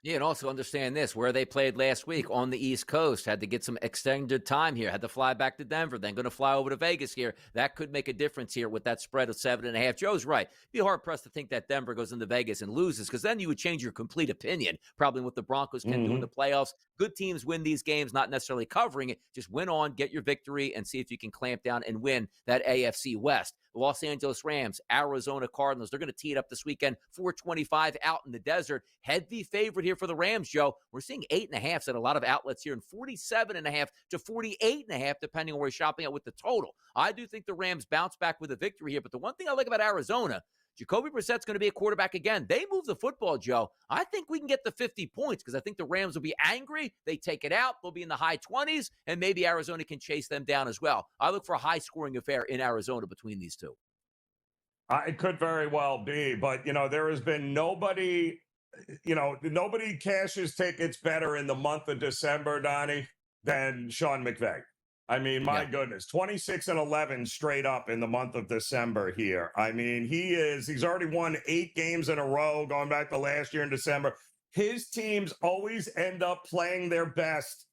Yeah, and also understand this, where they played last week on the East Coast, had to get some extended time here, had to fly back to Denver, then going to fly over to Vegas here. That could make a difference here with that spread of 7.5. Joe's right. Be hard-pressed to think that Denver goes into Vegas and loses, because then you would change your complete opinion, probably what the Broncos can do in the playoffs. Good teams win these games, not necessarily covering it. Just win on, get your victory, and see if you can clamp down and win that AFC West. The Los Angeles Rams, Arizona Cardinals, they're going to tee it up this weekend, 425 out in the desert. Heavy favorite here for the Rams, Joe. We're seeing 8.5s at a lot of outlets here, and 47.5 to 48.5, depending on where you're shopping at with the total. I do think the Rams bounce back with a victory here, but the one thing I like about Arizona, Jacoby Brissett's going to be a quarterback again. They move the football, Joe. I think we can get the 50 points because I think the Rams will be angry. They take it out. They'll be in the high 20s, and maybe Arizona can chase them down as well. I look for a high-scoring affair in Arizona between these two. It could very well be, but, there has been nobody cashes tickets better in the month of December, Donnie, than Sean McVay. I mean, my goodness, 26-11 straight up in the month of December here. I mean, he's already won 8 games in a row going back to last year in December. His teams always end up playing their best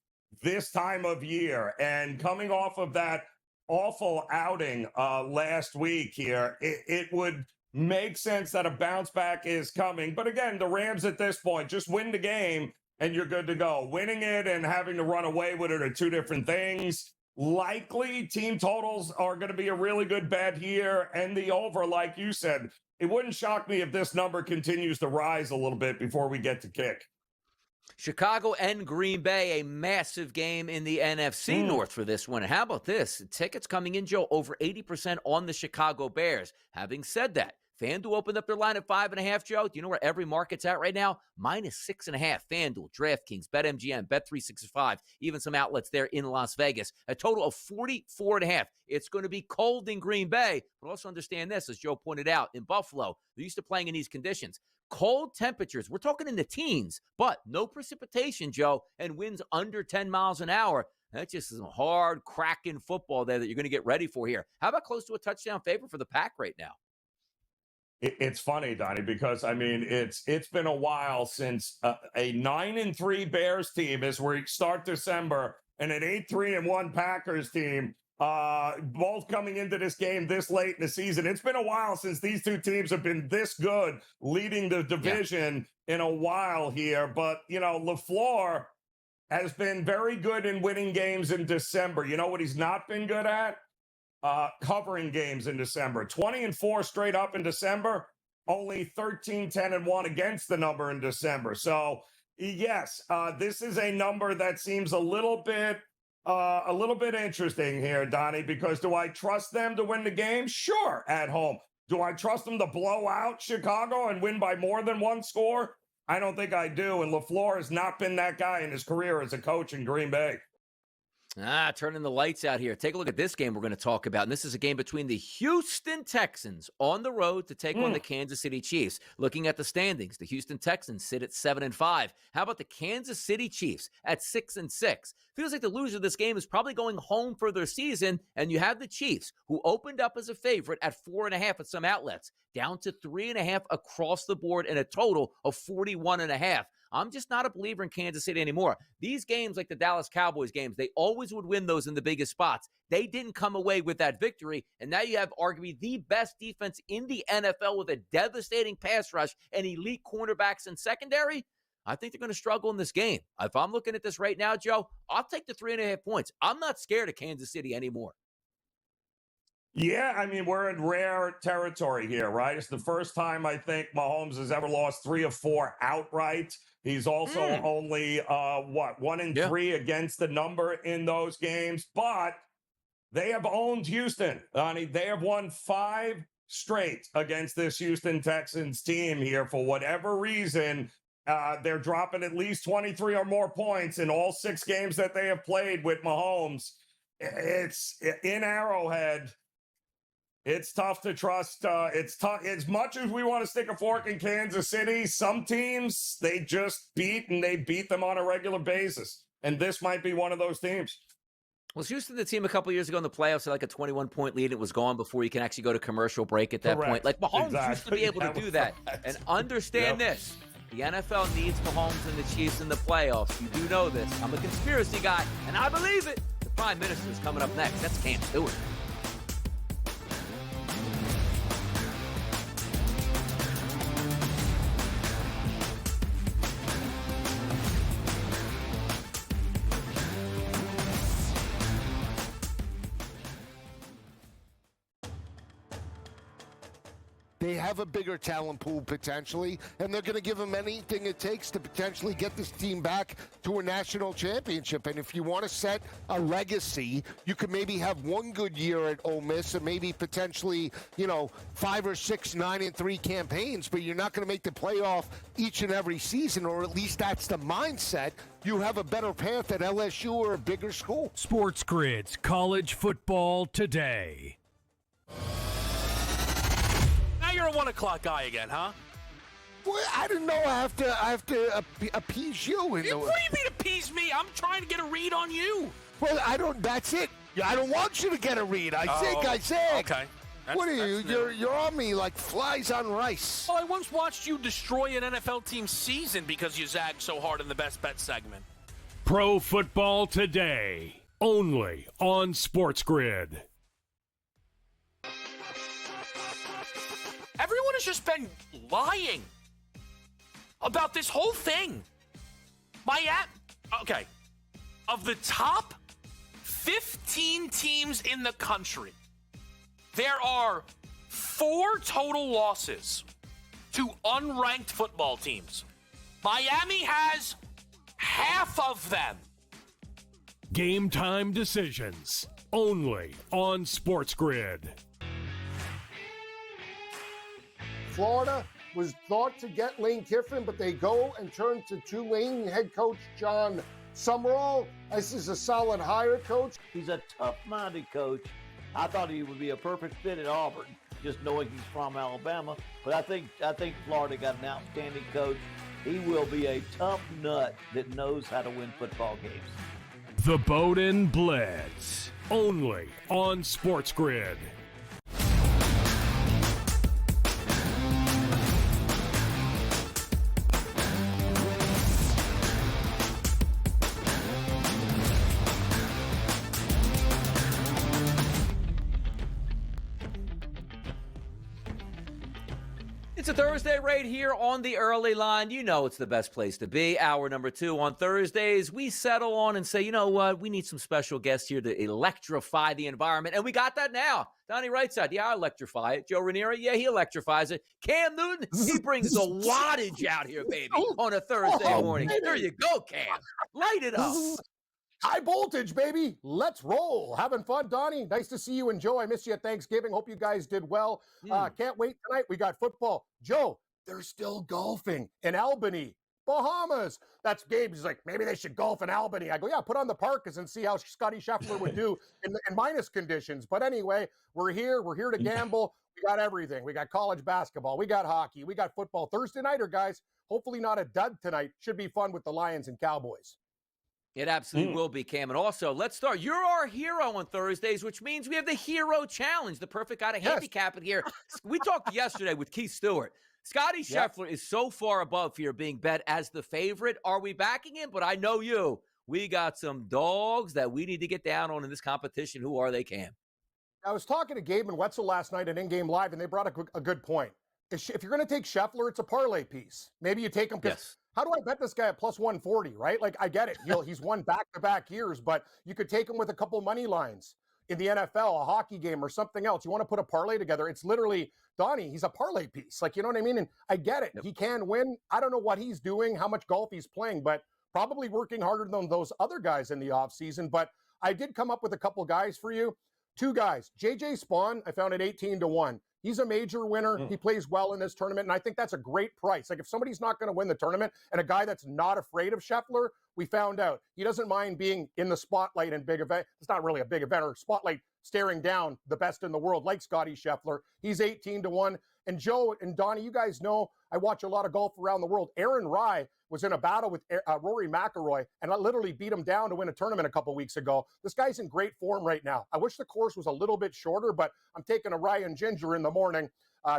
this time of year. And coming off of that awful outing last week here, it would make sense that a bounce back is coming. But again, the Rams at this point, just win the game and you're good to go. Winning it and having to run away with it are two different things. Likely team totals are going to be a really good bet here. And the over, like you said, it wouldn't shock me if this number continues to rise a little bit before we get to kick. Chicago and Green Bay, a massive game in the NFC North for this one. How about this? Tickets coming in, Joe, over 80% on the Chicago Bears. Having said that, FanDuel opened up their line at 5.5, Joe. Do you know where every market's at right now? -6.5. FanDuel, DraftKings, BetMGM, Bet365, even some outlets there in Las Vegas. A total of 44.5. It's going to be cold in Green Bay, but also understand this, as Joe pointed out, in Buffalo, they're used to playing in these conditions. Cold temperatures, we're talking in the teens, but no precipitation, Joe, and winds under 10 miles an hour. That's just some hard, cracking football there that you're going to get ready for here. How about close to a touchdown favorite for the Pack right now? It's funny, Donnie, because, I mean, it's been a while since a 9-3 Bears team as we start December and an 8-3-1 Packers team, both coming into this game this late in the season. It's been a while since these two teams have been this good leading the division in a while here. But, LaFleur has been very good in winning games in December. You know what he's not been good at? Covering games in December. 20-4 straight up in December, only 13-10-1 against the number in December. So yes, this is a number that seems a little bit interesting here, Donnie, because do I trust them to win the game? Sure, at home. Do I trust them to blow out Chicago and win by more than one score? I don't think I do. And LaFleur has not been that guy in his career as a coach in Green Bay. Turning the lights out here. Take a look at this game we're going to talk about. And this is a game between the Houston Texans on the road to take on the Kansas City Chiefs. Looking at the standings, the Houston Texans sit at 7-5. How about the Kansas City Chiefs at 6-6? Feels like the loser of this game is probably going home for their season. And you have the Chiefs, who opened up as a favorite at 4.5 at some outlets, down to 3.5 across the board and a total of 41.5. I'm just not a believer in Kansas City anymore. These games, like the Dallas Cowboys games, they always would win those in the biggest spots. They didn't come away with that victory, and now you have arguably the best defense in the NFL with a devastating pass rush and elite cornerbacks and secondary. I think they're going to struggle in this game. If I'm looking at this right now, Joe, I'll take the 3.5 points. I'm not scared of Kansas City anymore. Yeah, I mean, we're in rare territory here, right? It's the first time I think Mahomes has ever lost 3 of 4 outright. He's also only, 1-3 against the number in those games. But they have owned Houston, Donnie. They have won 5 straight against this Houston Texans team here. For whatever reason, they're dropping at least 23 or more points in all 6 games that they have played with Mahomes. It's in Arrowhead. It's tough to trust. It's tough. As much as we want to stick a fork in Kansas City, some teams they just beat, and they beat them on a regular basis. And this might be one of those teams. Was Houston the team a couple years ago in the playoffs had like a 21-point lead? It was gone before you can actually go to commercial break at that point. Like Mahomes used to be able to do that. And understand this. The NFL needs Mahomes and the Chiefs in the playoffs. You do know this. I'm a conspiracy guy, and I believe it. The Prime Minister is coming up next. That's Cam Stewart. They have a bigger talent pool potentially, and they're going to give them anything it takes to potentially get this team back to a national championship. And if you want to set a legacy, you could maybe have one good year at Ole Miss and maybe potentially, 5 or 6 9-3 campaigns, but you're not going to make the playoff each and every season, or at least that's the mindset. You have a better path at LSU or a bigger school. SportsGrid's College Football Today. Now you're a 1 o'clock guy again, huh? Well, I didn't know I have to appease you. What do you mean appease me? I'm trying to get a read on you. Well, that's it. I don't want you to get a read. I said. Okay. What are you? You're on me like flies on rice. Well, I once watched you destroy an NFL team's season because you zagged so hard in the Best Bet segment. Pro Football Today, only on SportsGrid. Everyone has just been lying about this whole thing. Okay. Of the top 15 teams in the country, there are 4 total losses to unranked football teams. Miami has half of them. Game time decisions, only on SportsGrid. Florida was thought to get Lane Kiffin, but they go and turn to Tulane head coach John Summerall. This is a solid hire, coach. He's a tough-minded coach. I thought he would be a perfect fit at Auburn, just knowing he's from Alabama. But I think Florida got an outstanding coach. He will be a tough nut that knows how to win football games. The Bowden Blitz, only on SportsGrid. It's a Thursday right here on the early line. You know it's the best place to be. Hour number 2 on Thursdays. We settle on and say, you know what? We need some special guests here to electrify the environment. And we got that now. Donnie Rightside, yeah, I electrify it. Joe Raineri, yeah, he electrifies it. Cam Newton, he brings the wattage out here, baby, on a Thursday morning. Baby. There you go, Cam. Light it up. High voltage, baby. Let's roll. Having fun, Donnie. Nice to see you and Joe. I missed you at Thanksgiving. Hope you guys did well. Can't wait tonight. We got football. Joe, they're still golfing in Albany, Bahamas. That's Gabe. He's like, maybe they should golf in Albany. I go, yeah, put on the parkas and see how Scotty Scheffler would do in minus conditions. But anyway, we're here. We're here to gamble. We got everything. We got college basketball. We got hockey. We got football. Thursday nighter, guys. Hopefully not a dud tonight. Should be fun with the Lions and Cowboys. It absolutely will be, Cam. And also, let's start. You're our hero on Thursdays, which means we have the Hero Challenge, the perfect guy to handicap it here. We talked yesterday with Keith Stewart. Scotty Scheffler is so far above here being bet as the favorite. Are we backing him? But I know you. We got some dogs that we need to get down on in this competition. Who are they, Cam? I was talking to Gabe and Wetzel last night at In-Game Live, and they brought a good point. If you're going to take Scheffler, it's a parlay piece. Maybe you take him because how do I bet this guy at plus 140, right? Like, I get it. He's won back-to-back years, but you could take him with a couple money lines in the NFL, a hockey game or something else. You want to put a parlay together. It's literally, Donnie, he's a parlay piece. Like, you know what I mean? And I get it. He can win. I don't know what he's doing, how much golf he's playing, but probably working harder than those other guys in the offseason. But I did come up with a couple guys for you. 2 guys. JJ Spawn, I found at 18-1. He's a major winner. He plays well in this tournament, and I think that's a great price. Like, if somebody's not going to win the tournament and a guy that's not afraid of Scheffler, we found out he doesn't mind being in the spotlight in big event. It's not really a big event or spotlight staring down the best in the world like Scotty Scheffler. He's 18-1. And Joe and Donnie, you guys know I watch a lot of golf around the world. Aaron Rai was in a battle with Rory McIlroy, and I literally beat him down to win a tournament a couple weeks ago. This guy's in great form right now. I wish the course was a little bit shorter, but I'm taking a Ryan Ginger in the morning.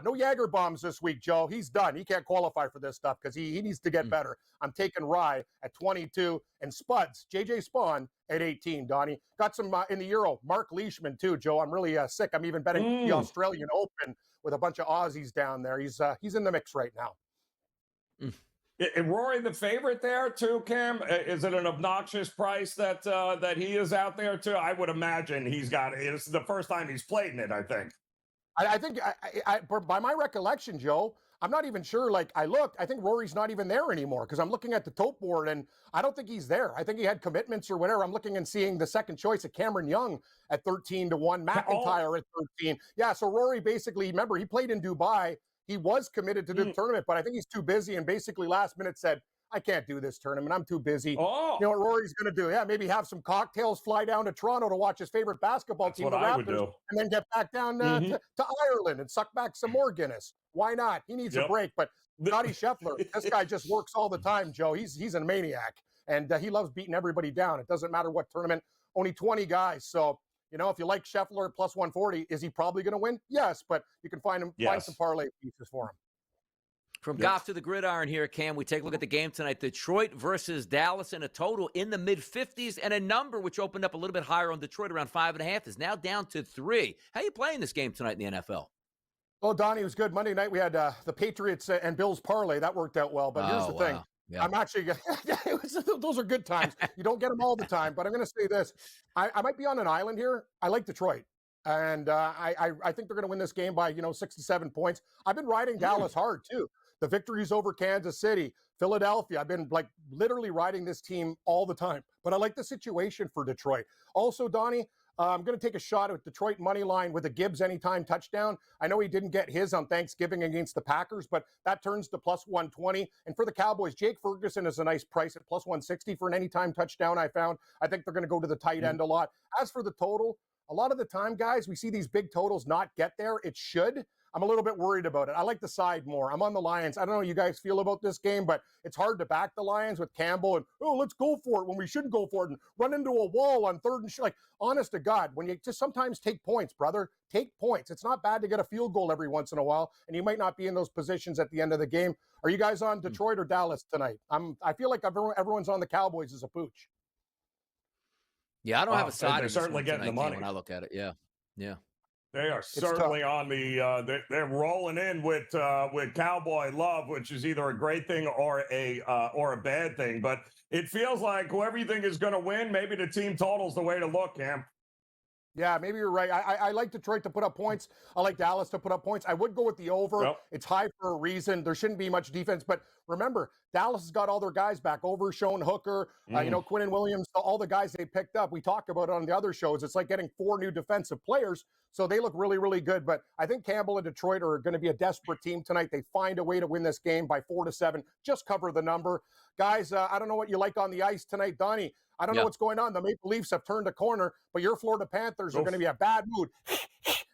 No Jager bombs this week, Joe. He's done. He can't qualify for this stuff because he needs to get better. I'm taking Rye at 22 and Spuds, JJ Spawn at 18, Donnie. Got some in the Euro. Mark Leishman, too, Joe. I'm really sick. I'm even betting the Australian Open with a bunch of Aussies down there. He's in the mix right now. And Rory, the favorite there too, Cam? Is it an obnoxious price that he is out there too? I would imagine he's got it. It's the first time he's played in it, I think. I think, by my recollection, Joe, I'm not even sure. Like, I think Rory's not even there anymore because I'm looking at the tote board and I don't think he's there. I think he had commitments or whatever. I'm looking and seeing the second choice of Cameron Young at 13-1, McIntyre at 13. Yeah, so Rory basically, remember, he played in Dubai. He was committed to the tournament, but I think he's too busy and basically last minute said, I can't do this tournament. I'm too busy. Oh. You know what Rory's going to do? Yeah, maybe have some cocktails, fly down to Toronto to watch his favorite basketball team, the Raptors, and then get back down to Ireland and suck back some more Guinness. Why not? He needs a break. But Scotty Scheffler, this guy just works all the time, Joe. He's a maniac, and he loves beating everybody down. It doesn't matter what tournament. Only 20 guys. So, you know, if you like Scheffler at plus 140, is he probably going to win? Yes, but you can find some parlay pieces for him. From golf to the gridiron here, Cam, we take a look at the game tonight. Detroit versus Dallas, and a total in the mid-50s, and a number which opened up a little bit higher on Detroit, around 5.5, is now down to 3. How are you playing this game tonight in the NFL? Oh, Donnie, it was good. Monday night we had the Patriots and Bills parlay. That worked out well. But here's the thing. Yeah. I'm actually those are good times. You don't get them all the time. But I'm going to say this. I might be on an island here. I like Detroit. And I think they're going to win this game by, 6 to 7 points. I've been riding Dallas hard, too. The victories over Kansas City, Philadelphia. I've been literally riding this team all the time. But I like the situation for Detroit. Also, Donnie, I'm going to take a shot at Detroit money line with a Gibbs anytime touchdown. I know he didn't get his on Thanksgiving against the Packers, but that turns to plus 120. And for the Cowboys, Jake Ferguson is a nice price at plus 160 for an anytime touchdown, I found. I think they're going to go to the tight end a lot. As for the total, a lot of the time, guys, we see these big totals not get there. It should. I'm a little bit worried about it. I like the side more. I'm on the Lions. I don't know how you guys feel about this game, but it's hard to back the Lions with Campbell and, let's go for it when we shouldn't go for it and run into a wall on third and like, honest to God, when you just sometimes take points, brother, take points. It's not bad to get a field goal every once in a while, and you might not be in those positions at the end of the game. Are you guys on Detroit or Dallas tonight? I feel like everyone's on the Cowboys as a pooch. Yeah, I don't have a side. They're certainly getting the money when I look at it. Yeah. They are certainly on the. They're rolling in with Cowboy love, which is either a great thing or a bad thing. But it feels like whoever you think is going to win, maybe the team total's the way to look, Cam. Yeah, maybe you're right. I like Detroit to put up points. I like Dallas to put up points. I would go with the over. Yep. It's high for a reason. There shouldn't be much defense. But remember, Dallas has got all their guys back. Overshown, Hooker, Quinnen Williams, all the guys they picked up. We talked about it on the other shows. It's like getting 4 new defensive players. So they look really, really good. But I think Campbell and Detroit are going to be a desperate team tonight. They find a way to win this game by 4 to 7. Just cover the number. Guys, I don't know what you like on the ice tonight. Donnie, I don't know what's going on. The Maple Leafs have turned a corner, but your Florida Panthers are going to be a bad mood.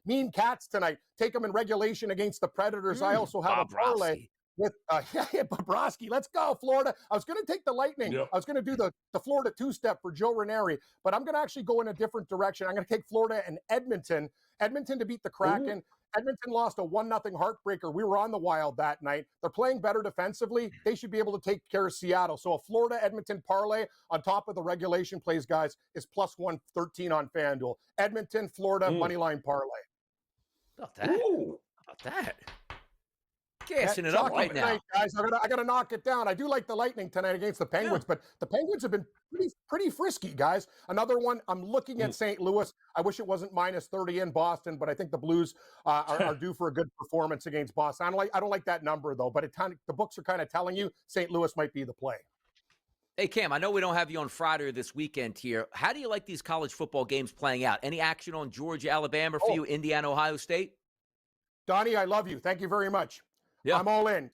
Mean Cats tonight. Take them in regulation against the Predators. I also have a parlay with Bobrovsky. Let's go, Florida. I was going to take the Lightning. Yep. I was going to do the Florida two-step for Joe Raineri, but I'm going to actually go in a different direction. I'm going to take Florida and Edmonton. Edmonton to beat the Kraken. Ooh. Edmonton lost a 1-0 heartbreaker. We were on the Wild that night. They're playing better defensively. They should be able to take care of Seattle. So a Florida-Edmonton parlay on top of the regulation plays, guys, is plus 113 on FanDuel. Edmonton, Florida, moneyline parlay. About that. Ooh. About that. Gassing it up right now. Guys. I gotta knock it down. I do like the Lightning tonight against the Penguins, but the Penguins have been pretty frisky, guys. Another one, I'm looking at St. Louis. I wish it wasn't minus 30 in Boston, but I think the Blues are due for a good performance against Boston. I don't like that number, though, but the books are kind of telling you St. Louis might be the play. Hey, Cam, I know we don't have you on Friday or this weekend here. How do you like these college football games playing out? Any action on Georgia, Alabama for you, Indiana, Ohio State? Donnie, I love you. Thank you very much. Yeah. I'm all in.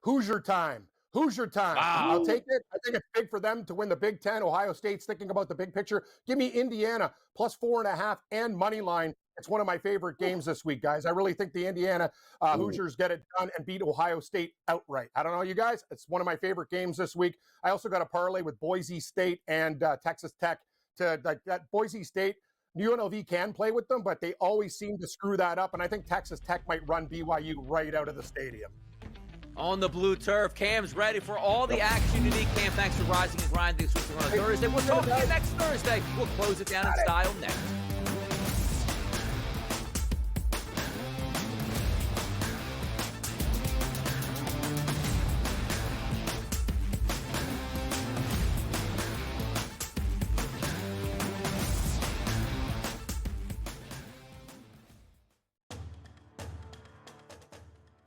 Hoosier time. Wow. I'll take it. I think it's big for them to win the Big Ten. Ohio State's thinking about the big picture. Give me Indiana plus 4.5 and money line. It's one of my favorite games this week, guys. I really think the Indiana Hoosiers get it done and beat Ohio State outright. I don't know, you guys. It's one of my favorite games this week. I also got a parlay with Boise State and Texas Tech to that Boise State. UNLV can play with them, but they always seem to screw that up, and I think Texas Tech might run BYU right out of the stadium. On the blue turf, Cam's ready for all the action you need. Cam, thanks for rising and grinding this week on a Thursday. We'll talk to you next Thursday. We'll close it down in style next.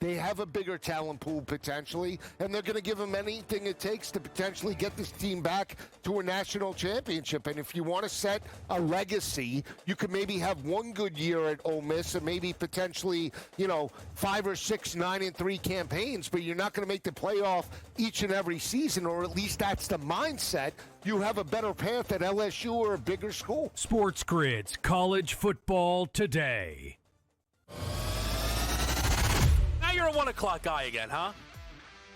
They have a bigger talent pool potentially, and they're going to give them anything it takes to potentially get this team back to a national championship. And if you want to set a legacy, you could maybe have one good year at Ole Miss and maybe potentially, 5 or 6 9-3 campaigns, but you're not going to make the playoff each and every season, or at least that's the mindset. You have a better path at LSU or a bigger school. SportsGrid's College Football Today. Now you're a 1 o'clock guy again, huh?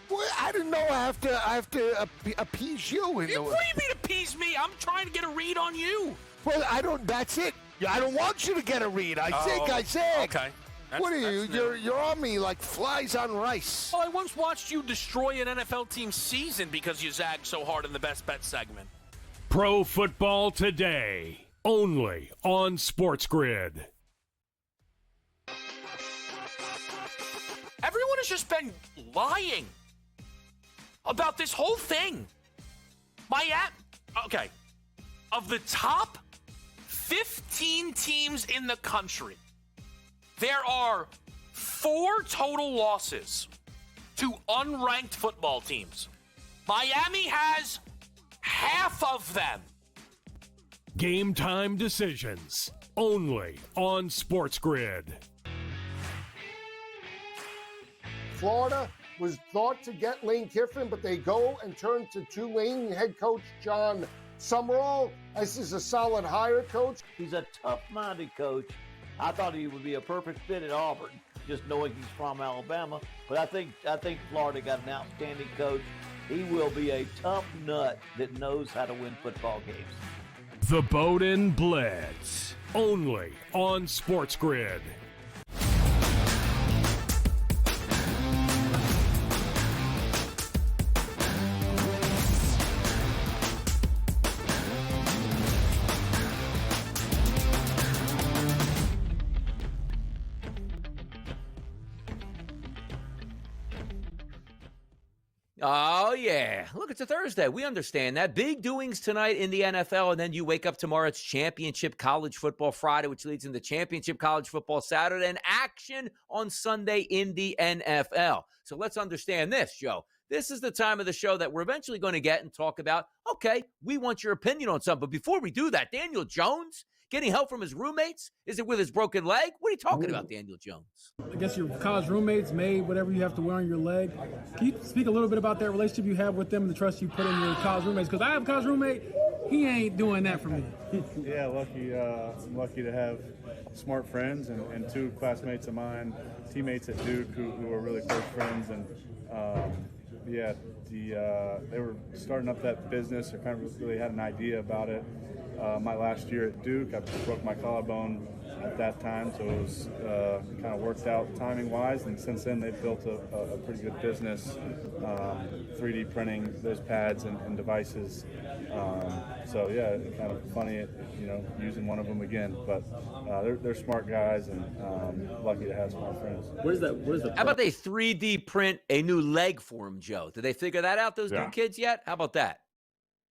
Well, I didn't know I have to appease you. What do you mean appease me? I'm trying to get a read on you. Well, that's it. I don't want you to get a read. I zig. Okay. What are you? You're on me like flies on rice. Well, I once watched you destroy an NFL team's season because you zagged so hard in the Best Bet segment. Pro Football Today, only on SportsGrid. Everyone has just been lying about this whole thing. Okay. Of the top 15 teams in the country, there are 4 total losses to unranked football teams. Miami has half of them. Game time decisions, only on SportsGrid. Florida was thought to get Lane Kiffin, but they go and turn to Tulane head coach John Summerall. This is a solid hire, coach. He's a tough-minded coach. I thought he would be a perfect fit at Auburn, just knowing he's from Alabama. But I think Florida got an outstanding coach. He will be a tough nut that knows how to win football games. The Bowden Blitz, only on SportsGrid. Oh, yeah. Look, it's a Thursday. We understand that. Big doings tonight in the NFL, and then you wake up tomorrow. It's Championship College Football Friday, which leads into Championship College Football Saturday, and action on Sunday in the NFL. So let's understand this, Joe. This is the time of the show that we're eventually going to get and talk about, okay, we want your opinion on something. But before we do that, Daniel Jones getting help from his roommates? Is it with his broken leg? What are you talking about, Daniel Jones? I guess your college roommates made whatever you have to wear on your leg. Can you speak a little bit about that relationship you have with them and the trust you put in your college roommates? Because I have a college roommate. He ain't doing that for me. Yeah, I'm lucky to have smart friends and 2 classmates of mine, teammates at Duke who are really close friends. And they were starting up that business or kind of really had an idea about it. My last year at Duke, I broke my collarbone at that time, so it was kind of worked out timing-wise. And since then, they've built a pretty good business, 3D printing those pads and devices. So yeah, kind of funny, using one of them again. But they're smart guys, and lucky to have smart friends. How about they 3D print a new leg for him, Joe? Did they figure that out, those new kids yet? How about that?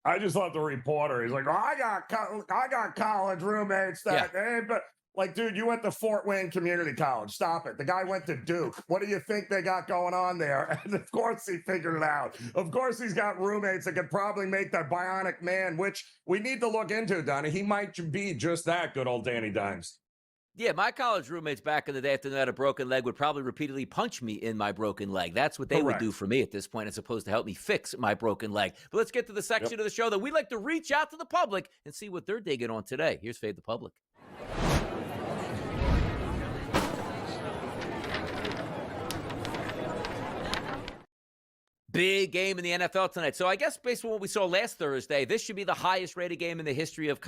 I just love the reporter. He's like, oh, I got college roommates that, but like, dude, you went to Fort Wayne Community College. Stop it. The guy went to Duke. What do you think they got going on there? And of course he figured it out. Of course he's got roommates that could probably make that bionic man, which we need to look into, Donnie. He might be just that, good old Danny Dimes. Yeah, my college roommates back in the day, after they had a broken leg, would probably repeatedly punch me in my broken leg. That's what they would do for me at this point, as opposed to help me fix my broken leg. But let's get to the section of the show that we like to reach out to the public and see what they're digging on today. Here's Fade the Public. Big game in the NFL tonight. So I guess based on what we saw last Thursday, this should be the highest rated game in the history of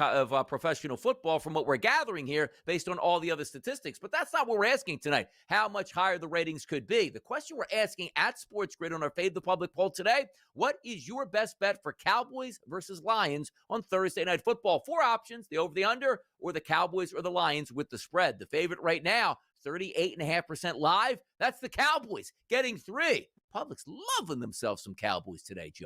professional football from what we're gathering here based on all the other statistics. But that's not what we're asking tonight, how much higher the ratings could be. The question we're asking at SportsGrid on our Fade the Public poll today, what is your best bet for Cowboys versus Lions on Thursday Night Football? 4 options, the over, the under, or the Cowboys or the Lions with the spread. The favorite right now, 38.5% live. That's the Cowboys getting 3. Public's loving themselves some Cowboys today, Joe.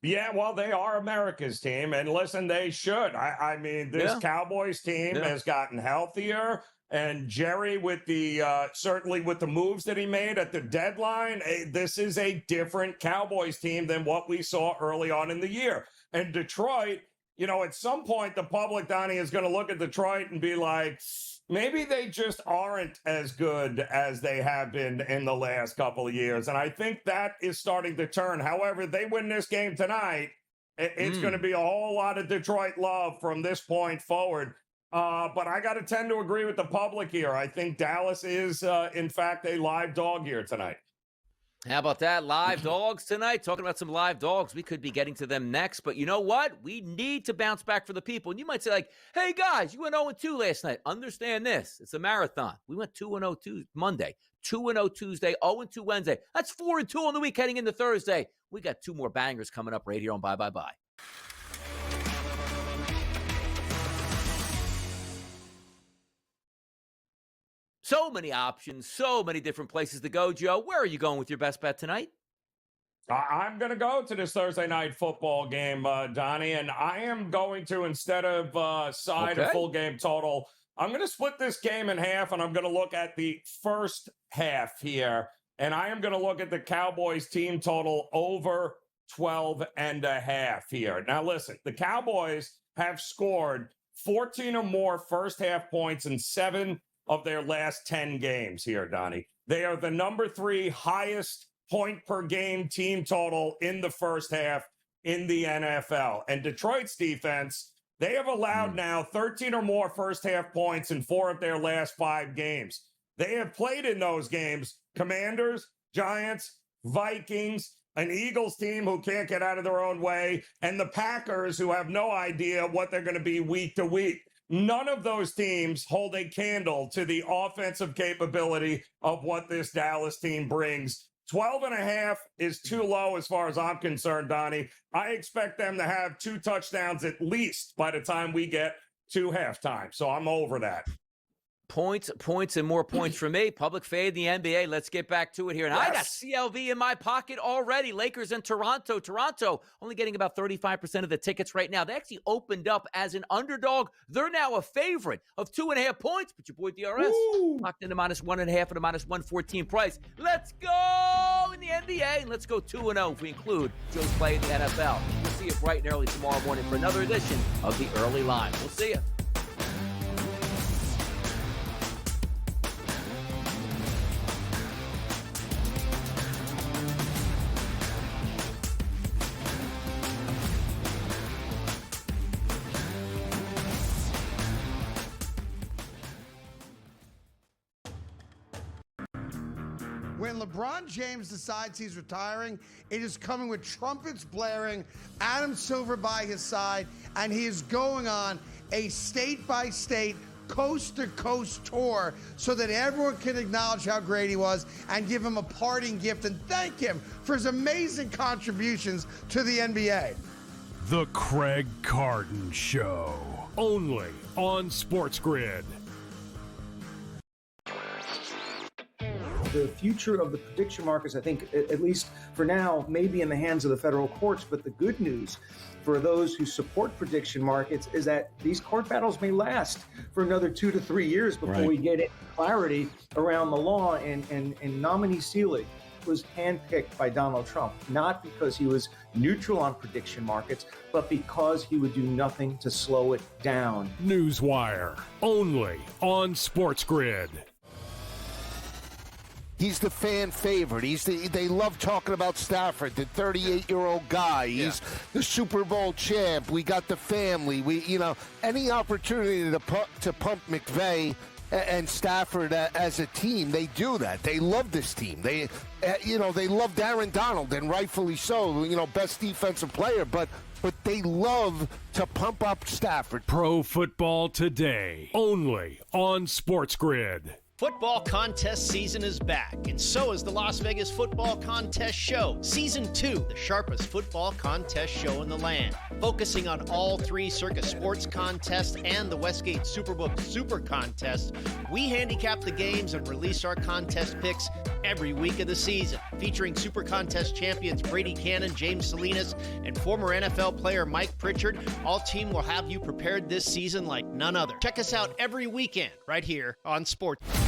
Yeah, well, they are America's team, and listen, they should. I mean, this Cowboys team has gotten healthier. And Jerry, with the certainly with the moves that he made at the deadline, this is a different Cowboys team than what we saw early on in the year. And Detroit, at some point, the public, Donnie, is going to look at Detroit and be like, maybe they just aren't as good as they have been in the last couple of years. And I think that is starting to turn. However, they win this game tonight, it's going to be a whole lot of Detroit love from this point forward. But I got to tend to agree with the public here. I think Dallas is, in fact, a live dog here tonight. How about that? Live dogs tonight. Talking about some live dogs. We could be getting to them next. But you know what? We need to bounce back for the people. And you might say, like, hey, guys, you went 0-2 last night. Understand this. It's a marathon. We went 2-0 Monday, 2-0 Tuesday, 0-2 Wednesday. That's 4-2 on the week heading into Thursday. We got 2 more bangers coming up right here on Bye. So many options, so many different places to go, Joe. Where are you going with your best bet tonight? I'm going to go to this Thursday night football game, Donnie, and I am going to, instead of side a full game total, I'm going to split this game in half, and I'm going to look at the first half here, and I am going to look at the Cowboys team total over 12.5 here. Now, listen, the Cowboys have scored 14 or more first half points in 7 of their last 10 games here, Donnie. They are the number 3 highest point per game team total in the first half in the NFL. And Detroit's defense, they have allowed now 13 or more first half points in 4 of their last 5 games. They have played in those games Commanders, Giants, Vikings, an Eagles team who can't get out of their own way, and the Packers, who have no idea what they're going to be week to week. None of those teams hold a candle to the offensive capability of what this Dallas team brings. 12.5 is too low as far as I'm concerned, Donnie. I expect them to have 2 touchdowns at least by the time we get to halftime. So I'm over that. Points, and more points for me. Public fade in the NBA. Let's get back to it here. And I got CLV in my pocket already. Lakers and Toronto. Toronto only getting about 35% of the tickets right now. They actually opened up as an underdog. They're now a favorite of 2.5 points. But your boy DRS locked into -1.5 at a -114 price. Let's go in the NBA. And let's go 2-0 if we include Joe's play in the NFL. We'll see you bright and early tomorrow morning for another edition of the Early Line. We'll see you. When LeBron James decides he's retiring, it is coming with trumpets blaring, Adam Silver by his side, and he is going on a state-by-state, coast-to-coast tour so that everyone can acknowledge how great he was and give him a parting gift and thank him for his amazing contributions to the NBA. The Craig Carton Show, only on SportsGrid. The future of the prediction markets, I think, at least for now, may be in the hands of the federal courts. But the good news for those who support prediction markets is that these court battles may last for another 2 to 3 years before we get clarity around the law. And nominee Seelig was handpicked by Donald Trump, not because he was neutral on prediction markets, but because he would do nothing to slow it down. Newswire, only on SportsGrid. He's the fan favorite. They love talking about Stafford, the 38-year-old guy. He's the Super Bowl champ. We got the family. Any opportunity to pump McVay and Stafford as a team, they do that. They love this team. They loved Aaron Donald, and rightfully so. Best defensive player, but they love to pump up Stafford. Pro Football Today, only on SportsGrid. Football contest season is back, and so is the Las Vegas Football Contest Show. Season 2, the sharpest football contest show in the land. Focusing on all 3 Circus Sports contests and the Westgate Superbook Super Contest, we handicap the games and release our contest picks every week of the season. Featuring Super Contest champions Brady Cannon, James Salinas, and former NFL player Mike Pritchard, All Team will have you prepared this season like none other. Check us out every weekend right here on Sports.